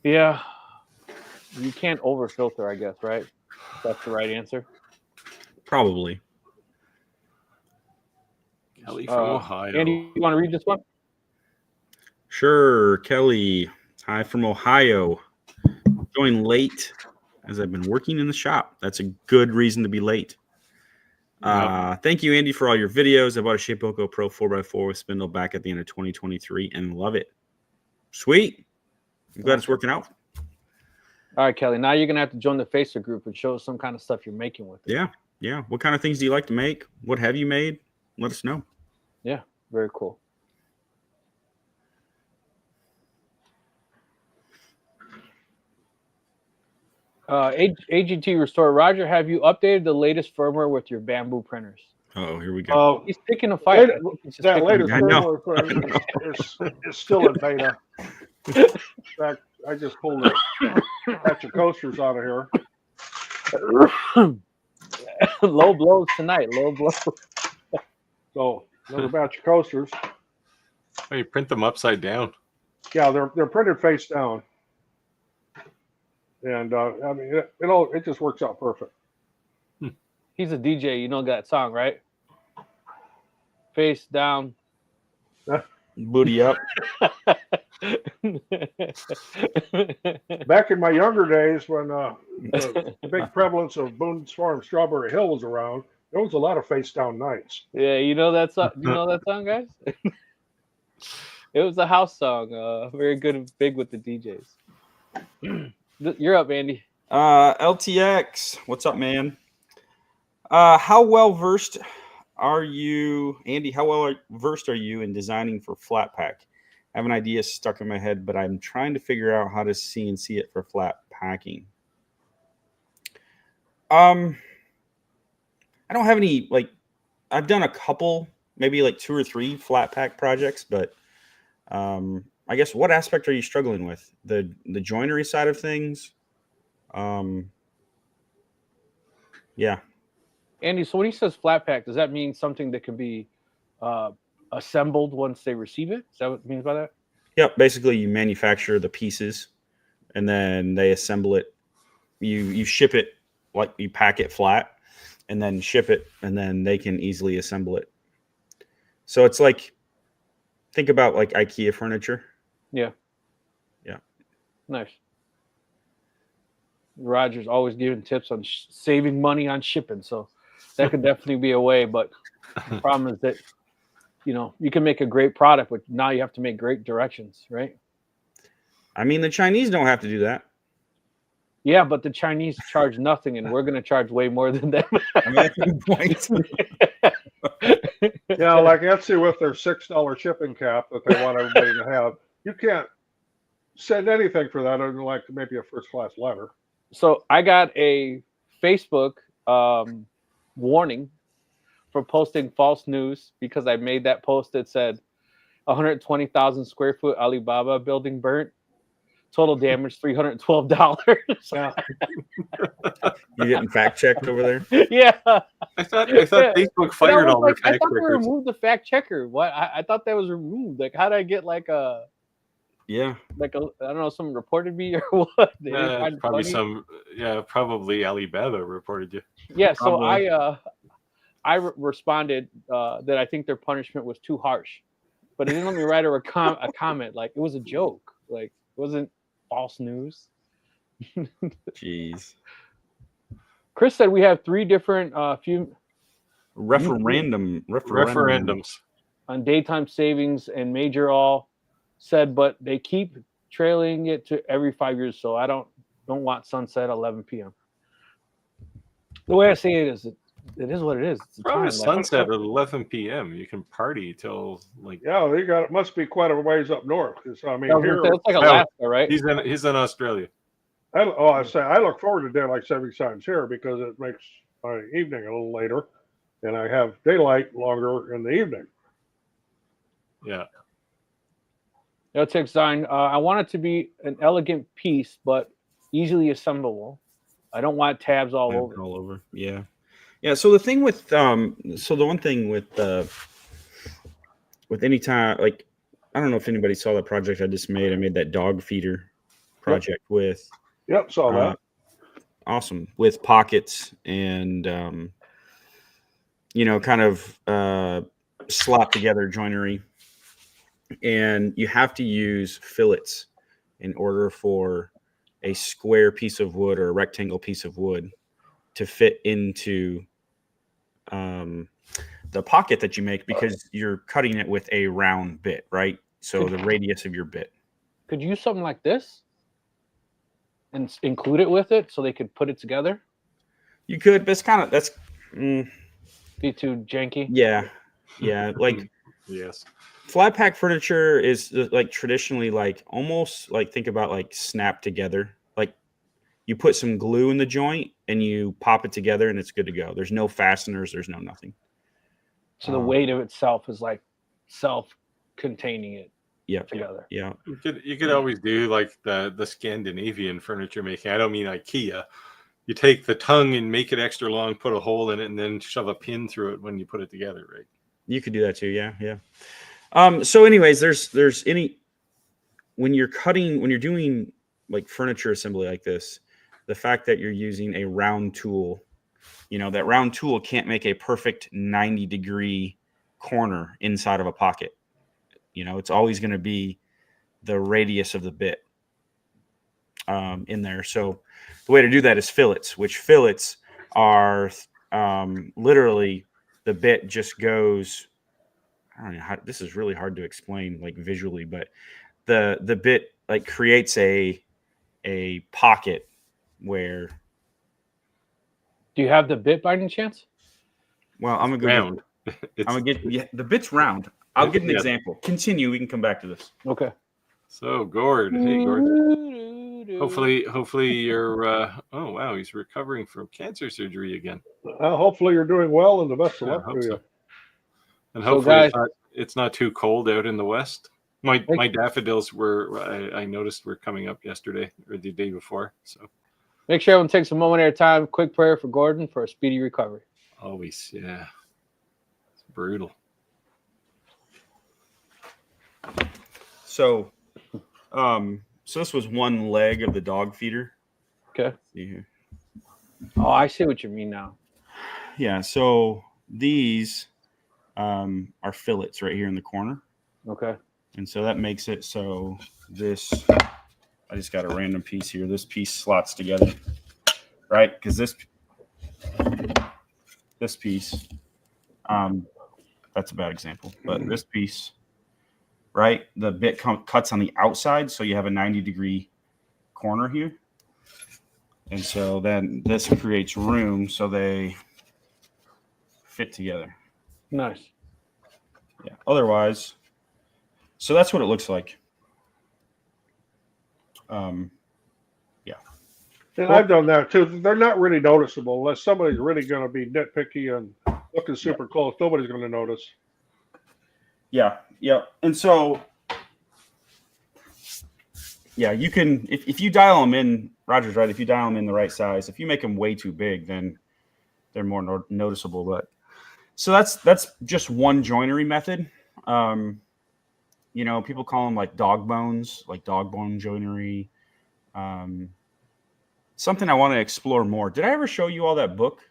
Yeah. You can't over filter, I guess, right? That's the right answer. Probably. Kelly from Ohio. Andy, you want to read this one? Sure. Kelly, hi from Ohio. Joined late as I've been working in the shop. That's a good reason to be late. Thank you, Andy, for all your videos. I bought a Shapeoko Pro 4x4 with spindle back at the end of 2023 and love it. Sweet. I'm glad it's working out. All right, Kelly. Now you're going to have to join the Facebook group and show us some kind of stuff you're making with it. Yeah. Yeah. What kind of things do you like to make? What have you made? Let us know. Yeah. Very cool. AGT Restore. Roger, have you updated the latest firmware with your bamboo printers? Oh, here we go. He's picking a fight. That latest I know. firmware is still in beta. In fact, I just pulled a batch of coasters out of here. Low blows tonight. Low blows. So another batch of coasters. Oh, you print them upside down. Yeah, they're printed face down, and I mean it just works out perfect. He's a DJ. You know that song, right? Face down. Booty up. Back in my younger days, when the big prevalence of Boone's Farm Strawberry Hill was around, there was a lot of face down nights. Yeah, you know that song. You know that song, guys? It was a house song. Very good and big with the DJs. You're up, Andy. LTX, what's up, man? How well versed are you, Andy? How well versed are you in designing for flat pack? I have an idea stuck in my head, but I'm trying to figure out how to CNC it for flat packing. I don't have any, I've done a couple, maybe like 2 or 3 flat pack projects, but I I guess what aspect are you struggling with? The joinery side of things? Yeah. Andy, so when he says flat pack, does that mean something that can be assembled once they receive it? Is that what it means by that? Yep. Basically, you manufacture the pieces, and then they assemble it. You ship it, like you pack it flat, and then ship it, and then they can easily assemble it. So it's like, think about like IKEA furniture. Yeah. Yeah. Nice. Roger's always giving tips on saving money on shipping, so that could definitely be a way. But the problem is that you can make a great product, but now you have to make great directions, right? I mean, the Chinese don't have to do that. Yeah, but the Chinese charge nothing, and we're going to charge way more than them. I mean, that's a good point. Yeah, like Etsy with their $6 shipping cap that they want everybody to have. You can't send anything for that other than like maybe a first class letter. So I got a Facebook warning for posting false news because I made that post that said 120,000 square foot Alibaba building burnt. Total damage $312. Yeah. You're getting fact checked over there. Yeah. I thought Facebook fired all their I fact thought they checkers. removed the fact checker. What? I thought that was removed. Like, how did I get like a Yeah. I don't know, someone reported me or what? They didn't find it Probably funny? probably Alibaba reported you. Yeah. So Probably. I responded that I think their punishment was too harsh, but it didn't let me write a comment. Like, it was a joke. Like, it wasn't false news. Jeez. Chris said we have 3 different Referendums. on daytime savings and major all said, but they keep trailing it to every 5 years. So I don't want sunset 11 p.m. The way I see it is, it is what it is. It's the Probably time. sunset at 11 p.m. You can party till like. Yeah, they got it. Must be quite a ways up north. 'Cause, I mean, here It's like Alaska, right? He's in Australia. I look forward to daylight savings times here because it makes my evening a little later, and I have daylight longer in the evening. Yeah. No text sign. I want it to be an elegant piece, but easily assemblable. I don't want tabs all over. All over. Yeah. Yeah. So the thing with so the one thing with any time, like, I don't know if anybody saw the project I just made. I made that dog feeder project with. Yep, saw that. Awesome, with pockets and kind of slap together joinery, and you have to use fillets in order for a square piece of wood or a rectangle piece of wood to fit into the pocket that you make, because you're cutting it with a round bit, right? So the radius of your bit. Could you use something like this and include it with it so they could put it together? You could, but that's Be too janky. Yeah. Like, yes. Flat pack furniture is like traditionally like almost like, think about like snap together. Like, you put some glue in the joint and you pop it together and it's good to go. There's no fasteners. There's no nothing. So the weight of itself is like self-containing it together. Yeah. You could always do like the Scandinavian furniture making. I don't mean IKEA. You take the tongue and make it extra long, put a hole in it, and then shove a pin through it when you put it together, right? You could do that too. Yeah. So anyways, there's when you're doing like furniture assembly like this, the fact that you're using a round tool, that round tool can't make a perfect 90-degree corner inside of a pocket. It's always going to be the radius of the bit in there. So the way to do that is fillets, which fillets are literally the bit just goes. I don't know how, this is really hard to explain like visually, but the bit like creates a pocket where. Do you have the bit by any chance? Well, I'm gonna go round. I'm gonna get the bit's round. I'll get an example. Continue. We can come back to this. Okay. So Gord, hey Gord. Hopefully you're. Oh wow, he's recovering from cancer surgery again. Hopefully you're doing well and the best of luck to you. And hopefully it's not too cold out in the west. My daffodils I noticed were coming up yesterday or the day before. So Make sure everyone takes a moment at a time. Quick prayer for Gordon for a speedy recovery. always, yeah, it's brutal. So, so this was one leg of the dog feeder. Okay. Let's see here. Oh, I see what you mean now. Yeah. So these are fillets right here in the corner. Okay. And so that makes it so this, I just got a random piece here. This piece slots together, right? Because this piece, that's a bad example, but this piece, right? The bit cuts on the outside, so you have a 90-degree corner here. And so then this creates room so they fit together. Nice. Yeah. Otherwise, so that's what it looks like. Yeah. And I've done that too. They're not really noticeable unless somebody's really going to be nitpicky and looking super close. Nobody's going to notice. Yeah. Yeah. And so, yeah, you can, if you dial them in, Roger's right. If you dial them in the right size, if you make them way too big, then they're more noticeable. But so that's just one joinery method. You know, people call them like dog bones, like dog bone joinery. Something I want to explore more. Did I ever show you all that book?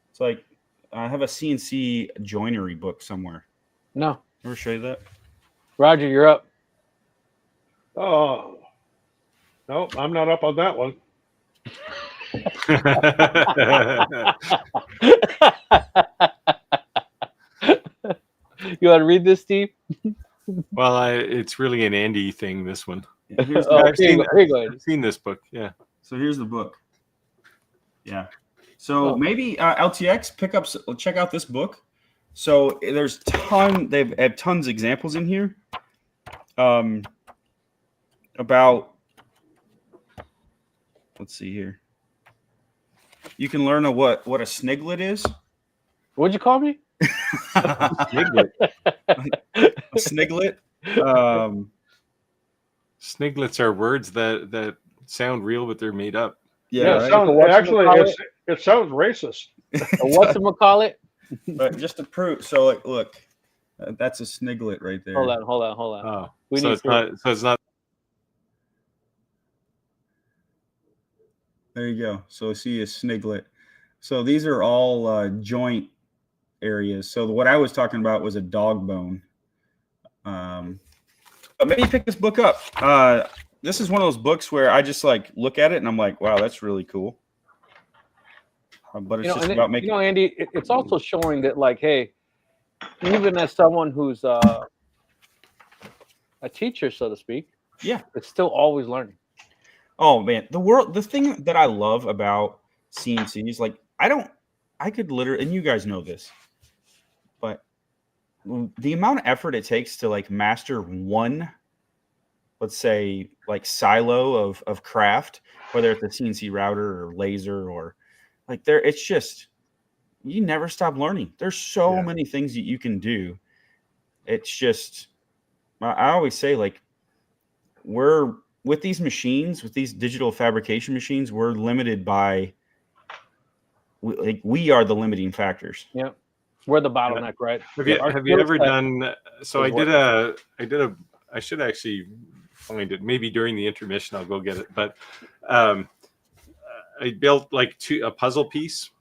It's like I have a CNC joinery book somewhere. No. Ever show you that? Roger, you're up. Oh, no, I'm not up on that one. You want to read this, Steve? Well, it's really an Andy thing. This one. Yeah, here's Oh, I've seen I've seen this book. Yeah. So here's the book. Yeah. So maybe LTX check out this book. So there's they have tons of examples in here. About, let's see here. You can learn what a sniglet is. What'd you call me? Sniglet. A sniglet. Sniglets are words that sound real, but they're made up. Yeah. It Right? sounds racist. Whatchamacallit? But just to prove, so like, look, that's a sniglet right there. Hold on. Oh, We so need it's proof. not. So it's not. There you go. So see a sniglet. So these are all joint areas. So what I was talking about was a dog bone. But maybe pick this book up. This is one of those books where I just like look at it and I'm like, wow, that's really cool. But it's just about making. Andy, it's also showing that, like, hey, even as someone who's a teacher, so to speak, Yeah, it's still always learning. Oh man, the thing that I love about CNC is like I could literally, and you guys know this, but the amount of effort it takes to like master one, let's say like silo of craft, whether it's a CNC router or laser or like it's just, you never stop learning. There's so many things that you can do. It's just, I always say like with these machines, with these digital fabrication machines, we're limited by, we are the limiting factors. Yeah. We're the bottleneck, right? Have you ever done? So I should actually find it. Maybe during the intermission, I'll go get it. But I built like a puzzle piece,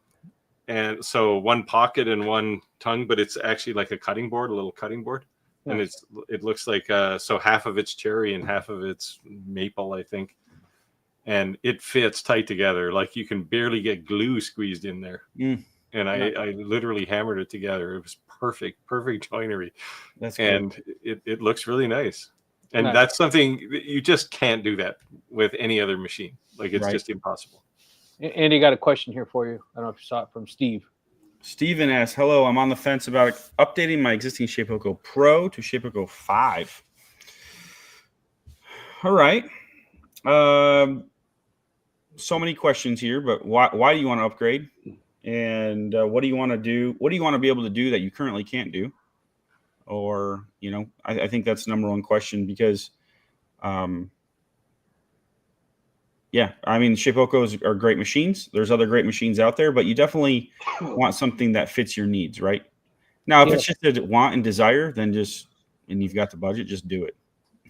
and so one pocket and one tongue, but it's actually like a little cutting board. And it looks like so half of it's cherry and half of it's maple, I think, and it fits tight together. Like you can barely get glue squeezed in there. And I literally hammered it together. It was perfect joinery. That's cool. And it looks really nice. And that's something you just can't do that with any other machine. Like it's just impossible. Andy, got a question here for you. I don't know if you saw it from Steve. Steven asks, hello, I'm on the fence about updating my existing Shapeoko Pro to Shapeoko 5. All right. So many questions here, but why do you want to upgrade? And what do you want to do? What do you want to be able to do that you currently can't do? or I think that's the number one question because, yeah, I mean, Shapeokos are great machines. There's other great machines out there, but you definitely want something that fits your needs, right? Now, if it's just a want and desire, then and you've got the budget, just do it.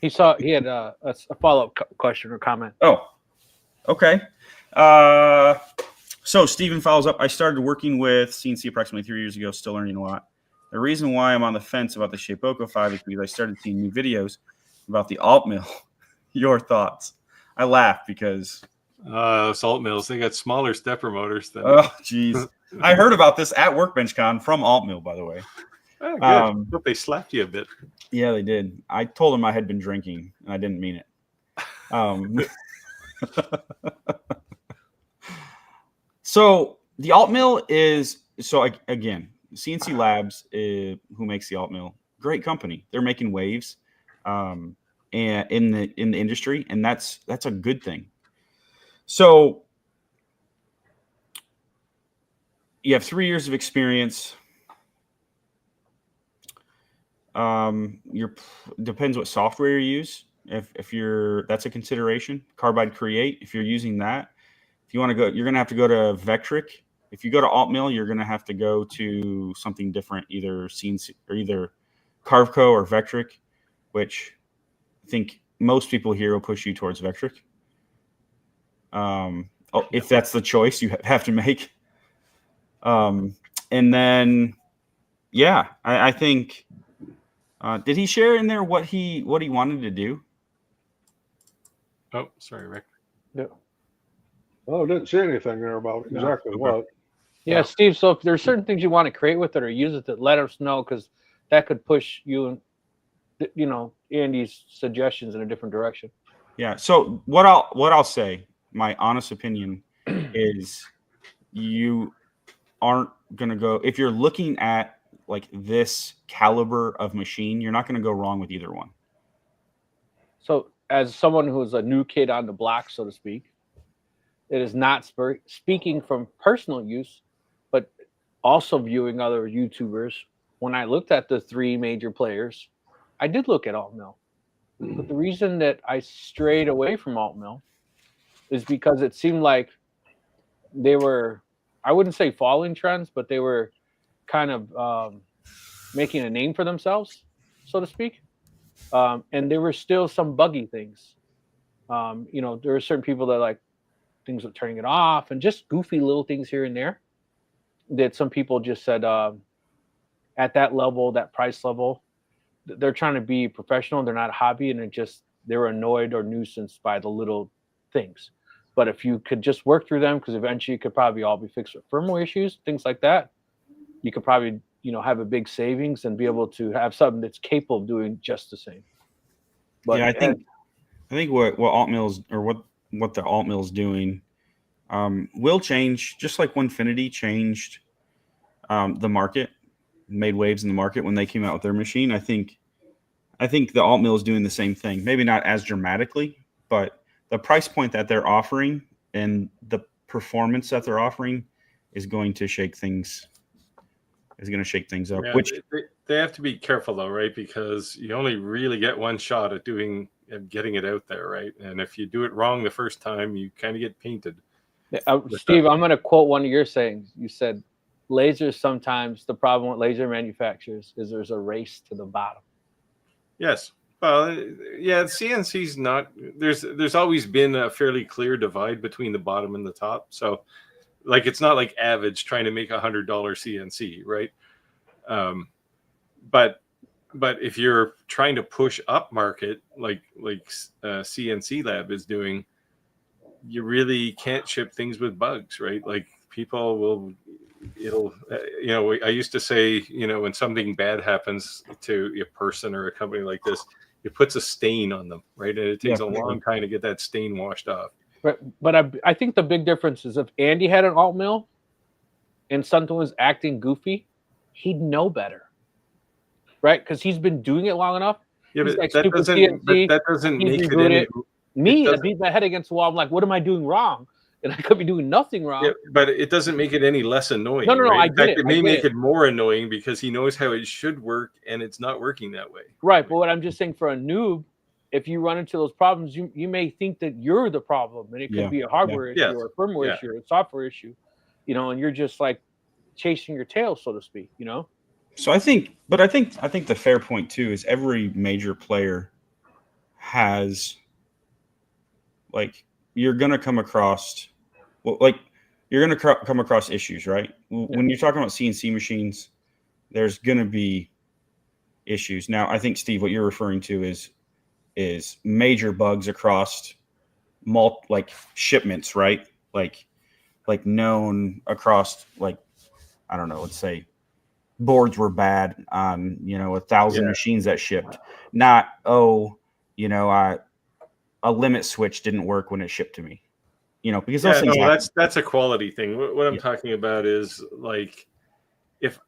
He had a follow-up question or comment. Oh, okay. So Steven follows up. I started working with CNC approximately 3 years ago, still learning a lot. The reason why I'm on the fence about the Shapeoko 5 is because I started seeing new videos about the alt mill. Your thoughts? I laugh because salt mills, they got smaller stepper motors than. Oh, geez. I heard about this at Workbench Con from Alt Mill, by the way. Oh, good. Hope they slapped you a bit. Yeah, they did. I told them I had been drinking, and I didn't mean it. So the Alt Mill is again, CNC Labs, who makes the Alt Mill, great company. They're making waves, and in the industry, and that's a good thing. So you have 3 years of experience. Depends what software you use. If that's a consideration. Carbide Create, if you're using that, if you want to go, you're going to have to go to Vectric. If you go to Alt Mill, you're going to have to go to something different, either CNC or either Carveco or Vectric, which I think most people here will push you towards Vectric. If that's the choice you have to make. And then, yeah, I think, did he share in there what he wanted to do? Oh, sorry, Rick. Yeah. Oh, I didn't see anything there about exactly what. Yeah, Steve. So if there's certain things you want to create with it or use it, let us know, because that could push you, Andy's suggestions in a different direction. Yeah. So what I'll say, my honest opinion, is you aren't gonna go, if you're looking at like this caliber of machine, you're not gonna go wrong with either one. So as someone who's a new kid on the block, so to speak, it is not speaking from personal use, but also viewing other YouTubers. When I looked at the three major players, I did look at Alt Mill. But the reason that I strayed away from Alt Mill is because it seemed like they were, I wouldn't say following trends, but they were kind of making a name for themselves, so to speak. And there were still some buggy things. There were certain people that like things with turning it off and just goofy little things here and there that some people just said at that level, that price level, they're trying to be professional. They're not a hobby, and they're annoyed or nuisance by the little things. But if you could just work through them, because eventually it could probably all be fixed with firmware issues, things like that, you could probably have a big savings and be able to have something that's capable of doing just the same. But yeah, I think what Alt Mill's, or what the Alt Mill's doing will change, just like Winfinity changed the market, made waves in the market when they came out with their machine. I think the Alt Mill is doing the same thing, maybe not as dramatically, but the price point that they're offering and the performance that they're offering is going to shake things up. Yeah, which they have to be careful though, right? Because you only really get one shot at getting it out there, right? And if you do it wrong the first time, you kind of get painted. Steve, I'm going to quote one of your sayings. You said, lasers, sometimes the problem with laser manufacturers is there's a race to the bottom. Yes. Well, yeah, CNC's not, there's always been a fairly clear divide between the bottom and the top. So like, it's not like Avid's trying to make $100 CNC, right? But if you're trying to push up market, like CNC Lab is doing, you really can't ship things with bugs, right? Like people will, I used to say, when something bad happens to a person or a company like this, it puts a stain on them, right? And it takes a long time to get that stain washed off. But I think the big difference is if Andy had an Alt Mill and something was acting goofy, he'd know better, right? Because he's been doing it long enough. Yeah, but that doesn't make it any... Me, I beat my head against the wall. I'm like, what am I doing wrong? and I could be doing nothing wrong. Yeah, but it doesn't make it any less annoying. No, right? I In get fact, it. it may I get make it. it more annoying because he knows how it should work and it's not working that way. Right, but what I'm just saying, for a noob, if you run into those problems, you may think that you're the problem, and it could Yeah, be a hardware issue Yes, or a firmware yeah. issue or a software issue, and you're just like chasing your tail, so to speak. So I think the fair point too is every major player has, like, you're gonna come across, you're gonna come across issues, right? When you're talking about CNC machines, there's gonna be issues. Now, I think, Steve, what you're referring to is major bugs across like shipments, right? Like known across, like, I don't know, let's say boards were bad on 1,000 machines that shipped. Not a limit switch didn't work when it shipped to me. Because those things happen. That's a quality thing. What I'm Yeah. talking about is, like, if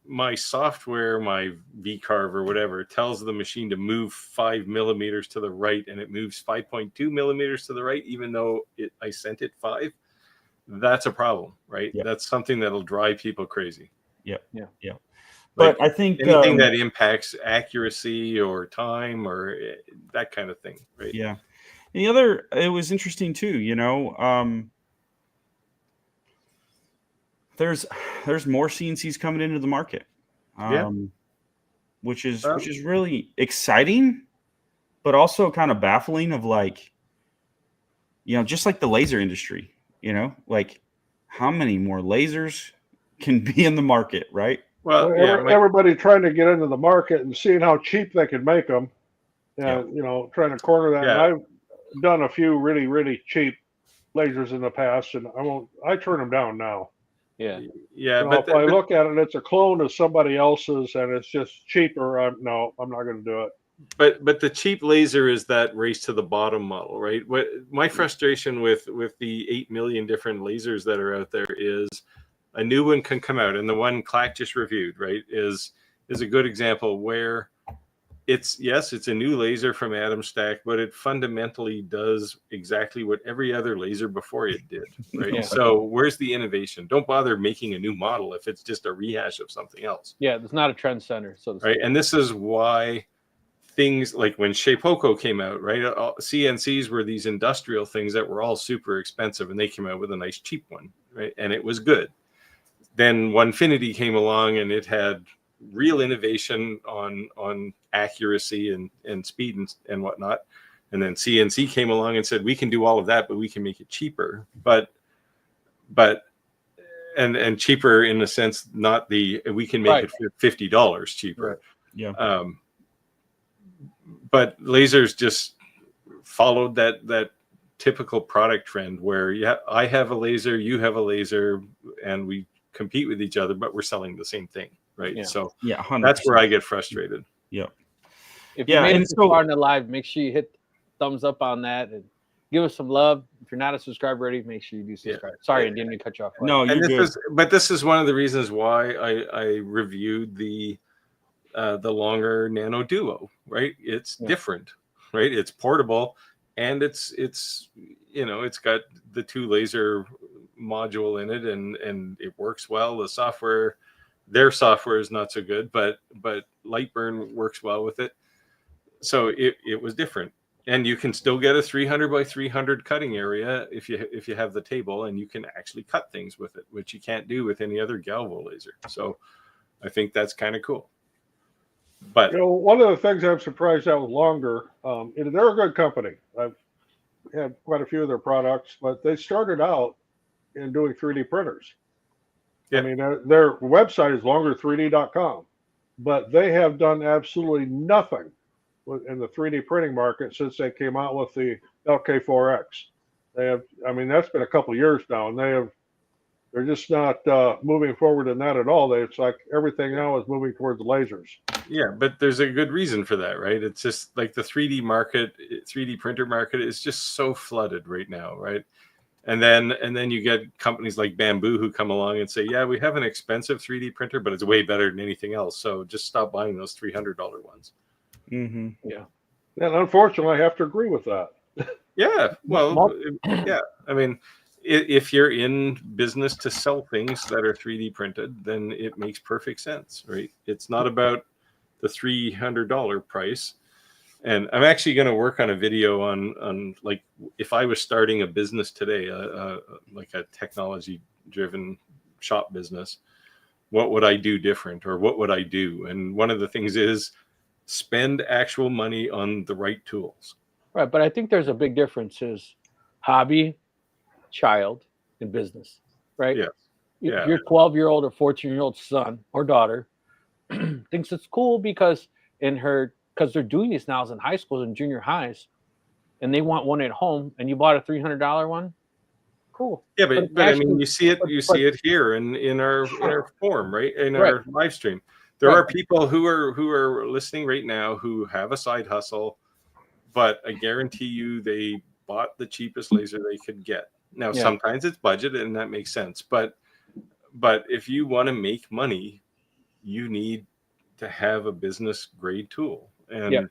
my software, my VCarve or whatever, tells the machine to move 5 millimeters to the right and it moves 5.2 millimeters to the right, even though I sent it 5, that's a problem, right? Yeah. That's something that'll drive people crazy. Yeah. Like, But I think anything that impacts accuracy or time or that kind of thing, right? Yeah. And it was interesting too, there's more CNCs coming into the market, which is really exciting, but also kind of baffling. Of, like, just like the laser industry, like, how many more lasers can be in the market, right? Well, everybody trying to get into the market and seeing how cheap they can make them, and trying to corner that. Yeah. And I've done a few really, really cheap lasers in the past, and I turn them down now. Yeah. But if I look at it, it's a clone of somebody else's, and it's just cheaper. I'm not going to do it. But the cheap laser is that race to the bottom model, right? What my frustration with the 8 million different lasers that are out there is, a new one can come out, and the one Clack just reviewed, right, is a good example where it's a new laser from Atom Stack, but it fundamentally does exactly what every other laser before it did, right? Yeah. So where's the innovation? Don't bother making a new model if it's just a rehash of something else. Yeah, it's not a trend center, so to speak. Right, and this is why things like when Shapeoko came out, right? CNCs were these industrial things that were all super expensive, and they came out with a nice cheap one, right? And it was good. Then Onefinity came along, and it had real innovation on accuracy and speed and whatnot. And then CNC came along and said, we can do all of that, but we can make it cheaper. But cheaper in the sense, not we can make it for $50 cheaper. Right. Yeah. But lasers just followed that typical product trend where I have a laser, you have a laser, and we compete with each other, but we're selling the same thing, right? Yeah. So 100%. That's where I get frustrated. Yeah. If you made it this far in the live, make sure you hit thumbs up on that and give us some love. If you're not a subscriber already, make sure you do subscribe. Sorry, I didn't mean to cut you off. No, you're good. This is one of the reasons why I reviewed the longer Nano Duo, right? It's different, right? It's portable, and it's got the 2 laser module in it, and it works well. The software, their software is not so good, but Lightburn works well with it. So it was different, and you can still get a 300 by 300 cutting area if you have the table, and you can actually cut things with it, which you can't do with any other Galvo laser. So I think that's kind of cool. But one of the things I'm surprised at with Longer, they're a good company. I've had quite a few of their products, but they started out in doing 3D printers. Yeah. I mean, their website is longer3d.com, but they have done absolutely nothing in the 3D printing market since they came out with the LK4X. They have, that's been a couple of years now, and they're just not moving forward in that at all. It's like everything now is moving towards lasers. Yeah, but there's a good reason for that, right? It's just like the 3D printer market is just so flooded right now, right? And then you get companies like Bamboo who come along and say, yeah, we have an expensive 3D printer, but it's way better than anything else. So just stop buying those $300 ones. Mm-hmm. Yeah. And unfortunately, I have to agree with that. Yeah. Well, yeah. I mean, if you're in business to sell things that are 3D printed, then it makes perfect sense, right? It's not about the $300 price. And I'm actually going to work on a video on like if I was starting a business today, like a technology driven shop business, what would I do different, or what would I do? And one of the things is spend actual money on the right tools. Right, but I think there's a big difference is hobby, child, and business, right? Yeah. Yeah. Your 12-year-old or 14-year-old son or daughter thinks it's cool because they're doing these now in high schools and junior highs, and they want one at home, and you bought a $300 one. Cool. Yeah, but actually, I mean, you see it here in our forum, right? In Right. our live stream, there Right. are people who are listening right now who have a side hustle, but I guarantee you they bought the cheapest laser they could get. Now, Yeah. sometimes it's budgeted, and that makes sense, but if you want to make money, you need to have a business grade tool. And Yeah.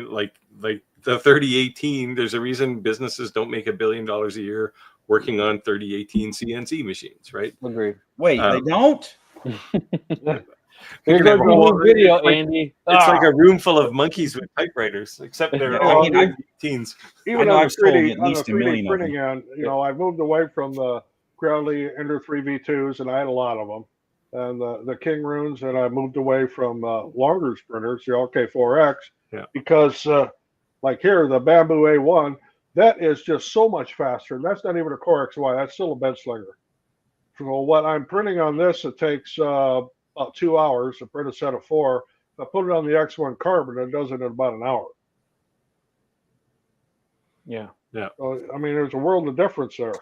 like the 3018, there's a reason businesses don't make $1 billion a year working on 3018 CNC machines, right? Agreed. Wait, they don't? There's can have a a whole- new video, it's like- Andy. It's like a room full of monkeys with typewriters, except they're Yeah, all I mean, 18s. Even know on I've the sold 3D, at on the least a 3D million of them. printing end, I moved away from the Crowley Ender 3V2s, and I had a lot of them, and the King Runes, and I moved away from longer printers, the RK4X, because like here, the Bamboo A1, that is just so much faster. And that's not even a Core XY, that's still a bed slinger. So what I'm printing on this, it takes about 2 hours to print a set of 4. If I put it on the X1 Carbon, it does it in about an hour. Yeah. So, I mean, there's a world of difference there.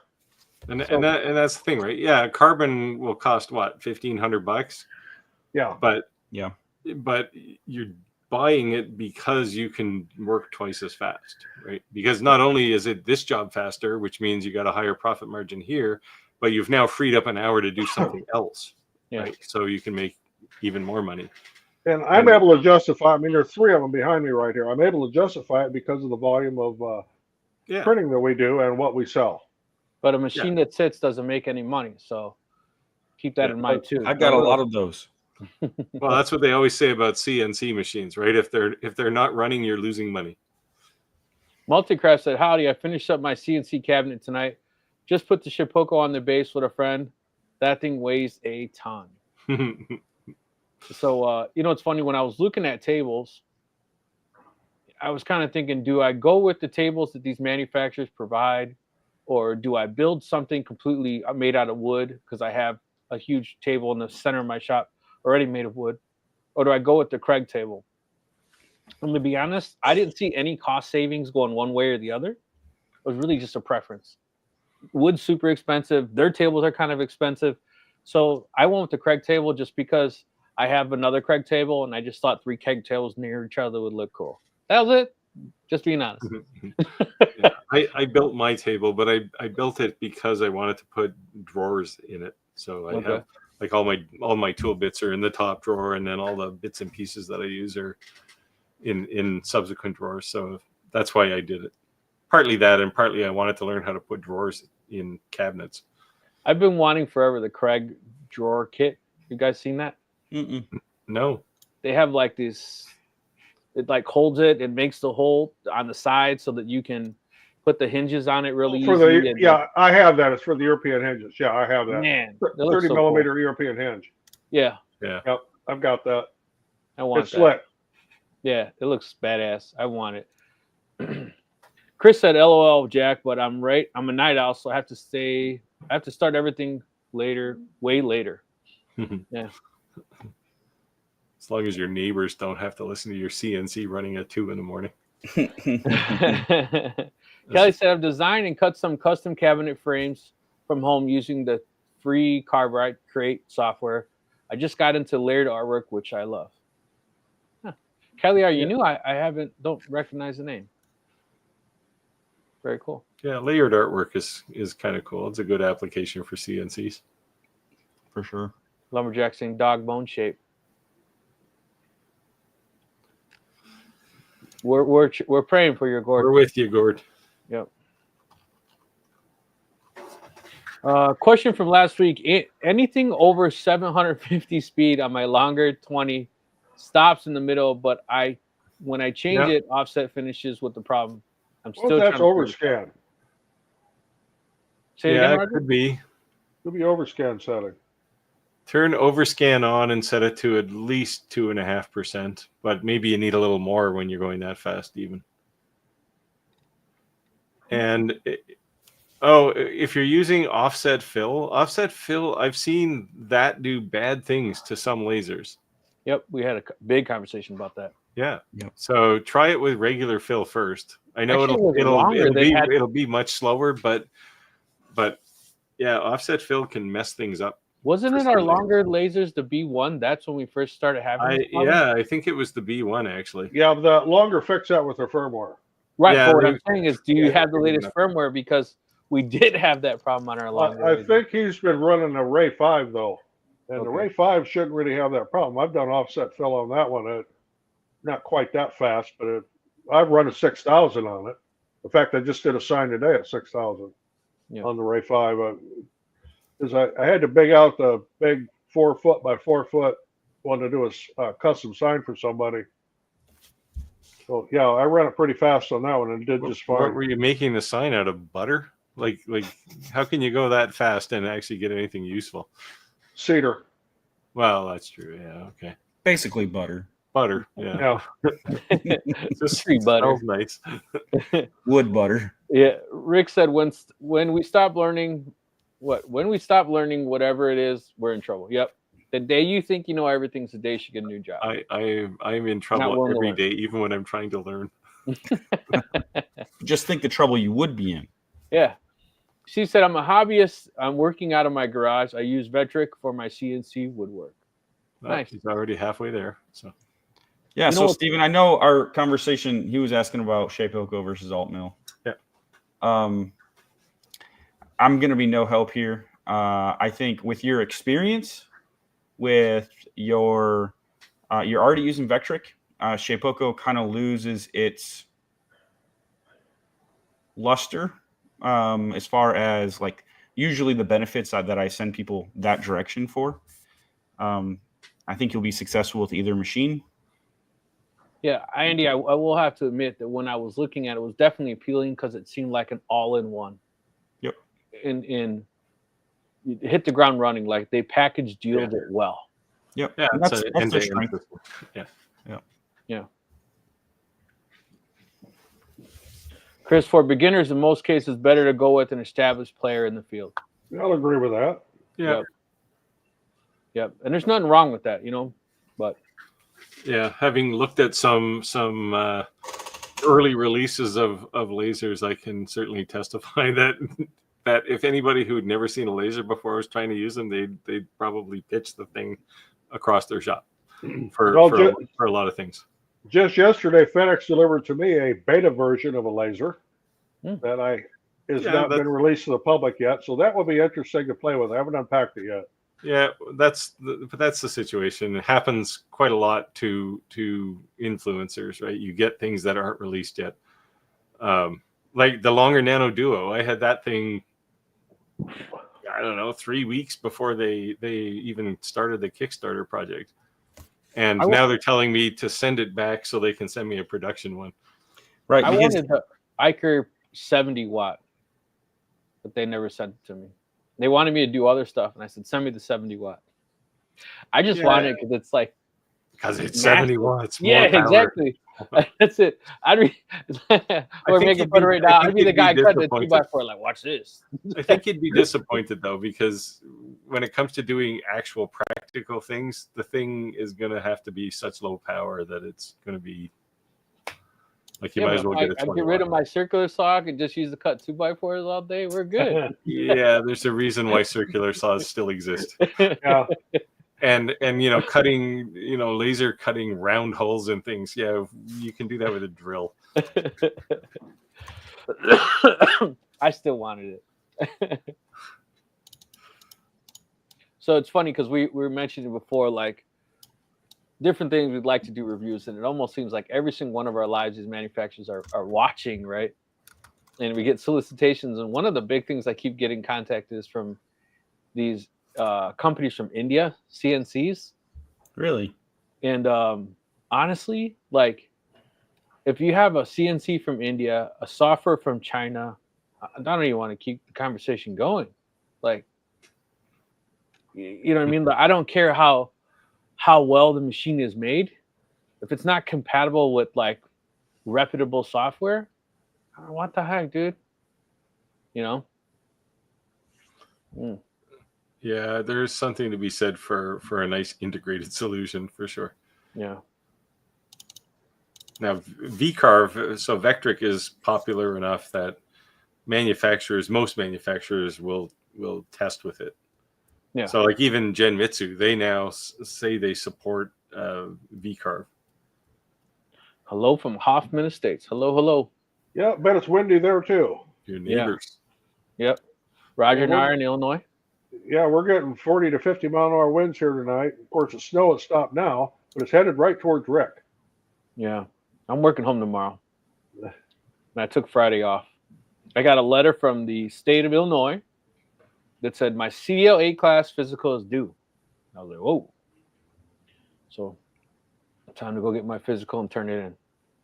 And that's the thing, right? Yeah, carbon will cost what, $1,500? Yeah. But Yeah. but you're buying it because you can work twice as fast, right? Because not only is it this job faster, which means you got a higher profit margin here, but you've now freed up an hour to do something else, right? So you can make even more money. And I'm able to justify, I mean, there's 3 of them behind me right here. I'm able to justify it because of the volume of printing that we do and what we sell. But a machine that sits doesn't make any money, so keep that in mind too. I've got a lot of those. Well, that's what they always say about CNC machines, right? If they're not running, you're losing money. Multicraft said, "Howdy, I finished up my CNC cabinet tonight. Just put the Shipoko on the base with a friend. That thing weighs a ton." So it's funny, when I was looking at tables, I was kind of thinking, do I go with the tables that these manufacturers provide, or do I build something completely made out of wood because I have a huge table in the center of my shop already made of wood, or do I go with the Craig table? And to be honest, I didn't see any cost savings going one way or the other. It was really just a preference. Wood's super expensive. Their tables are kind of expensive. So I went with the Craig table just because I have another Craig table, and I just thought 3 Craig tables near each other would look cool. That was it. Just being honest. Yeah, I built my table, but I built it because I wanted to put drawers in it. So I have like all my tool bits are in the top drawer, and then all the bits and pieces that I use are in subsequent drawers. So that's why I did it. Partly that, and partly I wanted to learn how to put drawers in cabinets. I've been wanting forever the Craig drawer kit. You guys seen that? Mm-mm. No. They have like this. It like holds it. It makes the hole on the side so that you can put the hinges on it really easy. I have that. It's for the European hinges. Yeah, I have that. Man, 30 millimeter European hinge. Yeah. Yep, I've got that. I want it's slick. Yeah, it looks badass. I want it. Chris said, "LOL, Jack, but I'm right. I'm a night owl, so I have to start everything later, way later." Yeah. As long as your neighbors don't have to listen to your CNC running at 2 a.m. Kelly said, "I've designed and cut some custom cabinet frames from home using the free Cartwright Create software. I just got into layered artwork, which I love." Huh. Kelly, are you new? I don't recognize the name. Very cool. Yeah, layered artwork is kind of cool. It's a good application for CNCs. For sure. Lumberjack saying dog bone shape. We're praying for you, Gord. We're with you, Gord. Yep. Question from last week: anything over 750 speed on my longer 20 stops in the middle, but when I change it, offset finishes with the problem. I'm Well, still that's trying to figure it out. overscan. Say it Yeah, again, it Roger? could be. Could be overscan setting. Turn overscan on and set it to at least 2.5%, but maybe you need a little more when you're going that fast, even. And if you're using offset fill, I've seen that do bad things to some lasers. Yep, we had a big conversation about that. Yeah. Yep. So try it with regular fill first. I know Actually, it was longer. it'll be much slower, but yeah, offset fill can mess things up. Wasn't it our longer lasers, the B1? That's when we first started having this problem? I think it was the B1 actually. Yeah, the longer fix that with the firmware. Right, Yeah, but what I'm saying is, do you have the latest firmware? Because we did have that problem on our longer I laser. think he's been running a Ray 5 though, and the Okay. Ray 5 shouldn't really have that problem. I've done offset fill on that one. Not quite that fast, but I've run a 6,000 on it. In fact, I just did a sign today at 6,000 on the Ray 5. Because I had to big out the big 4 foot by 4 foot one to do a custom sign for somebody. So yeah, I ran it pretty fast on that one and did just fine. What were you making the sign out of? Butter? Like how can you go that fast and actually get anything useful? Cedar. Well, that's true. Yeah. Okay. Basically butter. Butter. Yeah. Just free butter. Smells nice. Wood butter. Yeah. Rick said when we stop learning whatever it is, we're in trouble. Yep. The day you think you know everything's the day you should get a new job. I'm in trouble every day, even when I'm trying to learn. Just think the trouble you would be in. Yeah. She said, I'm a hobbyist. I'm working out of my garage. I use Vetric for my CNC woodwork. Nice. He's already halfway there. So yeah. So Stephen, I know our conversation, he was asking about Shapeoko versus alt mill. Yeah. I'm going to be no help here. I think with your experience, with you're already using Vectric, Shapeoko kind of loses its luster as far as like usually the benefits that I send people that direction for. I think you'll be successful with either machine. Yeah, Andy, I will have to admit that when I was looking at it, it was definitely appealing because it seemed like an all-in-one. Yep. In you hit the ground running, like they packaged dealed it well. Yep. Yeah, that's their strength. Yeah. Chris, for beginners, in most cases, better to go with an established player in the field. I'll agree with that. Yeah. Yep. And there's nothing wrong with that, but yeah, having looked at some early releases of lasers, I can certainly testify that if anybody who had never seen a laser before was trying to use them, they'd probably pitch the thing across their shop for a lot of things. Just yesterday, FedEx delivered to me a beta version of a laser that has not been released to the public yet. So that will be interesting to play with. I haven't unpacked it yet. Yeah, that's the situation. It happens quite a lot to influencers, right? You get things that aren't released yet. Like the Longer Nano Duo, I had that thing, I don't know, 3 weeks before they even started the Kickstarter project. And now they're telling me to send it back so they can send me a production one. Right. I wanted the Iker 70 watt, but they never sent it to me. They wanted me to do other stuff, and I said, send me the 70 watt. I just wanted it because it's like... Because it's 70 watts. Yeah, power. Exactly. That's it. We're making fun right now. I'd be the guy cutting the 2x4 like, watch this. I think you'd be disappointed, though, because when it comes to doing actual practical things, the thing is going to have to be such low power that it's going to be... Like you might as well get a 20 I'd get rid of my circular saw and just use the cut 2x4s all day. We're good. Yeah, there's a reason why circular saws still exist. Yeah. And cutting, laser cutting round holes and things. Yeah, you can do that with a drill. I still wanted it. So it's funny because we were mentioning before, like, different things we'd like to do reviews, and it almost seems like every single one of our lives these manufacturers are watching, right? and we get solicitations. And one of the big things I keep getting contacted is from these companies from India, CNCs. Really? And honestly, like if you have a CNC from India, a software from China, I don't even want to keep the conversation going. Like, you know what I mean? Like, I don't care how well the machine is made. If it's not compatible with like reputable software, what the heck, dude? You know? Mm. Yeah, there's something to be said for a nice integrated solution for sure. Yeah. Now, VCarve, so Vectric is popular enough that most manufacturers will test with it. Yeah. So, like even Genmitsu, they now say they support VCarve. Hello from Hoffman Estates. Hello. Yeah, bet it's windy there too. Your Yeah. neighbors. Yep. Roger Yeah, Nair in Illinois. Yeah, we're getting 40 to 50 mile an hour winds here tonight. Of course, the snow has stopped now, but it's headed right towards Rick. Yeah. I'm working home tomorrow. And I took Friday off. I got a letter from the state of Illinois that said my CDL A class physical is due. I was like, whoa. So time to go get my physical and turn it in.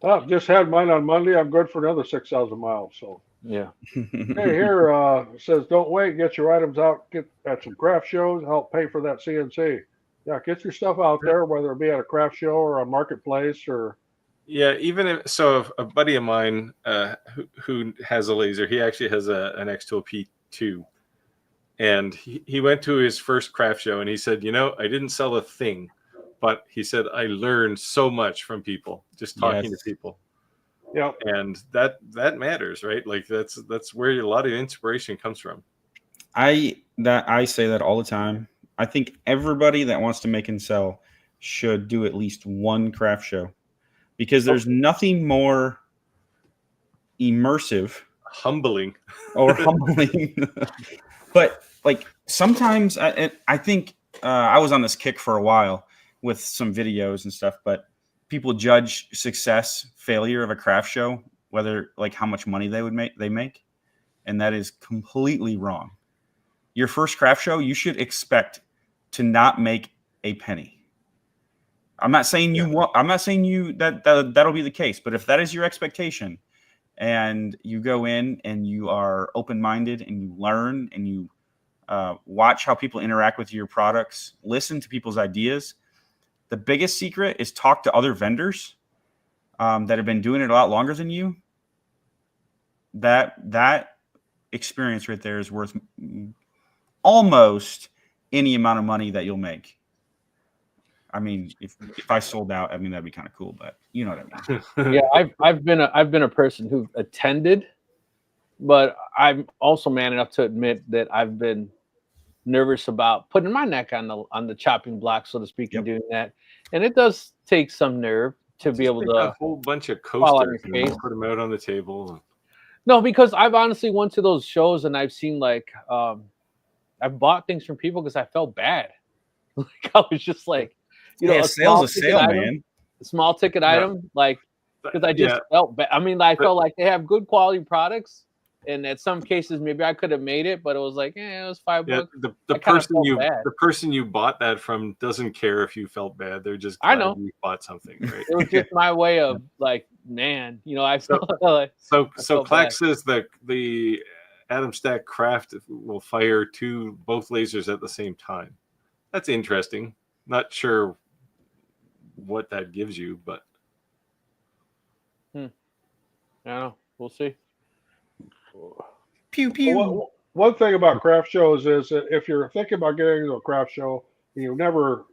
Oh, just had mine on Monday. I'm good for another 6,000 miles. So, Yeah. hey, here says, don't wait. Get your items out. Get at some craft shows. Help pay for that CNC. Yeah, get your stuff out there, whether it be at a craft show or a marketplace or. Yeah, even if so, a buddy of mine who has a laser, he actually has an X2 P2, and he went to his first craft show and he said, I didn't sell a thing, but he said I learned so much from people just talking to people. Yeah, and that matters, right? Like that's where a lot of inspiration comes from. I say that all the time. I think everybody that wants to make and sell should do at least one craft show, because there's nothing more immersive, humbling, or humbling. But like sometimes I think I was on this kick for a while with some videos and stuff, but people judge success, failure of a craft show, whether like how much money they make, and that is completely wrong. Your first craft show, you should expect to not make a penny. I'm not saying I'm not saying that'll be the case, but if that is your expectation, and you go in and you are open-minded and you learn and you watch how people interact with your products, listen to people's ideas. The biggest secret is talk to other vendors that have been doing it a lot longer than you. That experience right there is worth almost any amount of money that you'll make. I mean, if I sold out, I mean, that'd be kind of cool, but you know what I mean. Yeah, I've been a person who attended, but I'm also man enough to admit that I've been nervous about putting my neck on the chopping block, so to speak, and doing that. And it does take some nerve to be able to a whole bunch of coasters and put them out on the table. No, because I've honestly went to those shows and I've seen like I've bought things from people because I felt bad. Like I was just like, a sale's a sale, man. A small ticket item, like because I just felt bad. I mean, I felt like they have good quality products, and at some cases maybe I could have made it, but it was like, it was $5. The person you bought that from doesn't care if you felt bad. They're just glad you bought something, right? It was just my way of like, man, I felt like so Clack says that the Atom Stack Craft will fire both lasers at the same time. That's interesting. Not sure what that gives you, but I don't know. We'll see. Pew pew. Well, one thing about craft shows is that if you're thinking about getting to a craft show and you've never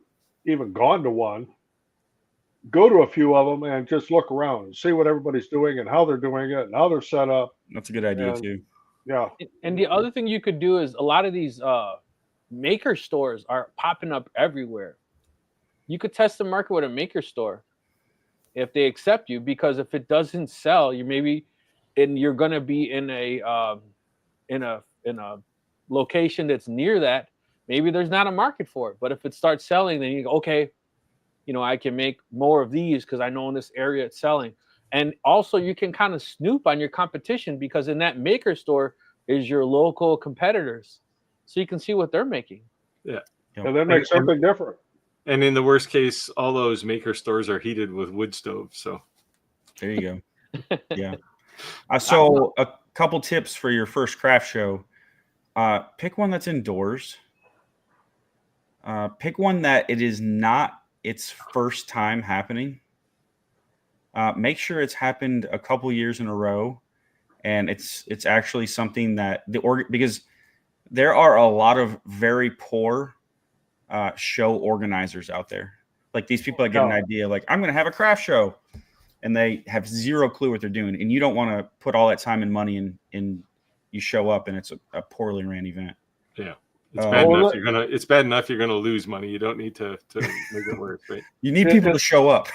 even gone to one, go to a few of them and just look around and see what everybody's doing and how they're doing it and how they're set up. That's a good idea too. Yeah. And the other thing you could do is a lot of these maker stores are popping up everywhere. You could test the market with a maker store if they accept you, because if it doesn't sell, you're going to be in a location that's near that. Maybe there's not a market for it, but if it starts selling, then you go, okay, I can make more of these because I know in this area it's selling. And also you can kind of snoop on your competition because in that maker store is your local competitors. So you can see what they're making. Yeah. And then make something different. And in the worst case, all those maker stores are heated with wood stoves. So there you go. Yeah. So a couple tips for your first craft show. Pick one that's indoors. Pick one that it is not its first time happening. Make sure it's happened a couple years in a row, and it's actually something that because there are a lot of very poor show organizers out there. Like these people that get an idea, like I'm going to have a craft show, and they have zero clue what they're doing, and you don't want to put all that time and money in. You show up and it's a poorly ran event. Yeah. It's bad enough it's bad enough you're gonna lose money. You don't need to make it worse, right? You need people to show up.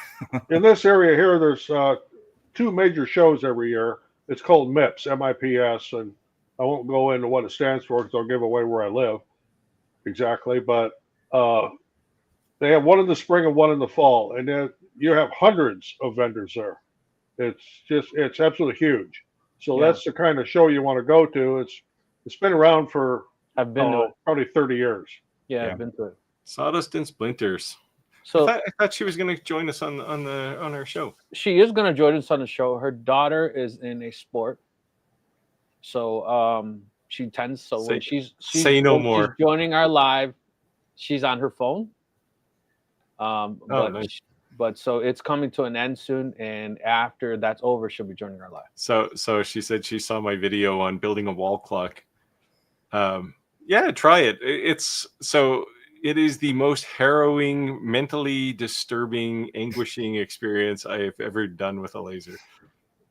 In this area here, there's 2 major shows every year. It's called MIPS, M-I-P-S, and I won't go into what it stands for because I'll give away where I live exactly. But they have one in the spring and one in the fall, and then you have hundreds of vendors there. It's absolutely huge. So that's the kind of show you want to go to. It's been around for I've been to it. Probably 30 years. Yeah, I've been to it. Sawdust and Splinters. So I thought she was going to join us on our show. She is going to join us on the show. Her daughter is in a sport, so she tends. So when she's say no more. She's joining our live. She's on her phone. Nice. But so it's coming to an end soon, and after that's over, she'll be joining our live. So she said she saw my video on building a wall clock. Yeah, try it. It is the most harrowing, mentally disturbing, anguishing experience I have ever done with a laser.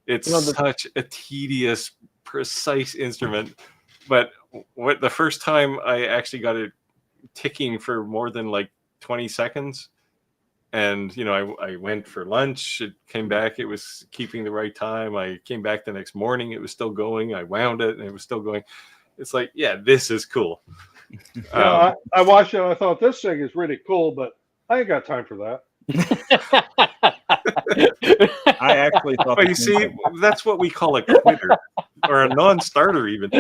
It's such a tedious, precise instrument. But the first time I actually got it ticking for more than like 20 seconds, and I went for lunch, it came back, it was keeping the right time. I came back the next morning, it was still going. I wound it and it was still going. It's like, yeah, this is cool. I watched it and I thought this thing is really cool, but I ain't got time for that. I actually thought. But you see, that's what we call a quitter or a non-starter, even.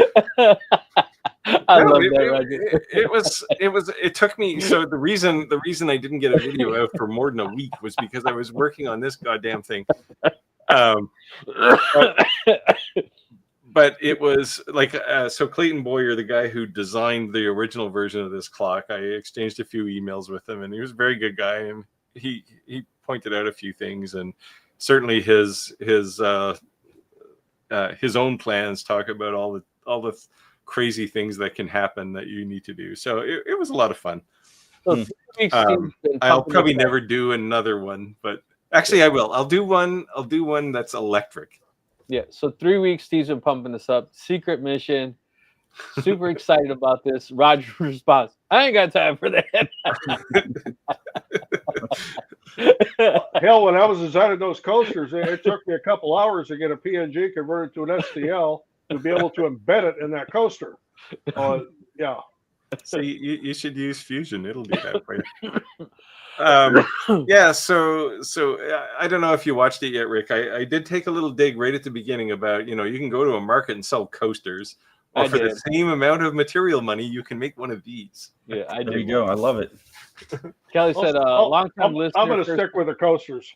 I love that. It took me. So the reason I didn't get a video out for more than a week was because I was working on this goddamn thing. But it was like, so Clayton Boyer, the guy who designed the original version of this clock, I exchanged a few emails with him, and he was a very good guy, and he pointed out a few things, and certainly his own plans talk about all the crazy things that can happen that you need to do. So it was a lot of fun. So I'll probably never do another one, but actually I will. I'll do one that's electric. Yeah, so 3 weeks Steve's been pumping this up. Secret mission. Super excited about this. Roger response, I ain't got time for that. Hell, when I was designing those coasters, it took me a couple hours to get a PNG converted to an STL to be able to embed it in that coaster. Yeah. See, you should use Fusion. It'll do that for you. Yeah, so I don't know if you watched it yet, Rick. I did take a little dig right at the beginning about, you can go to a market and sell coasters, or for the same amount of material money, you can make one of these. Yeah, there you go. I love it. Kelly said, long time listener. I'm going to stick with the coasters.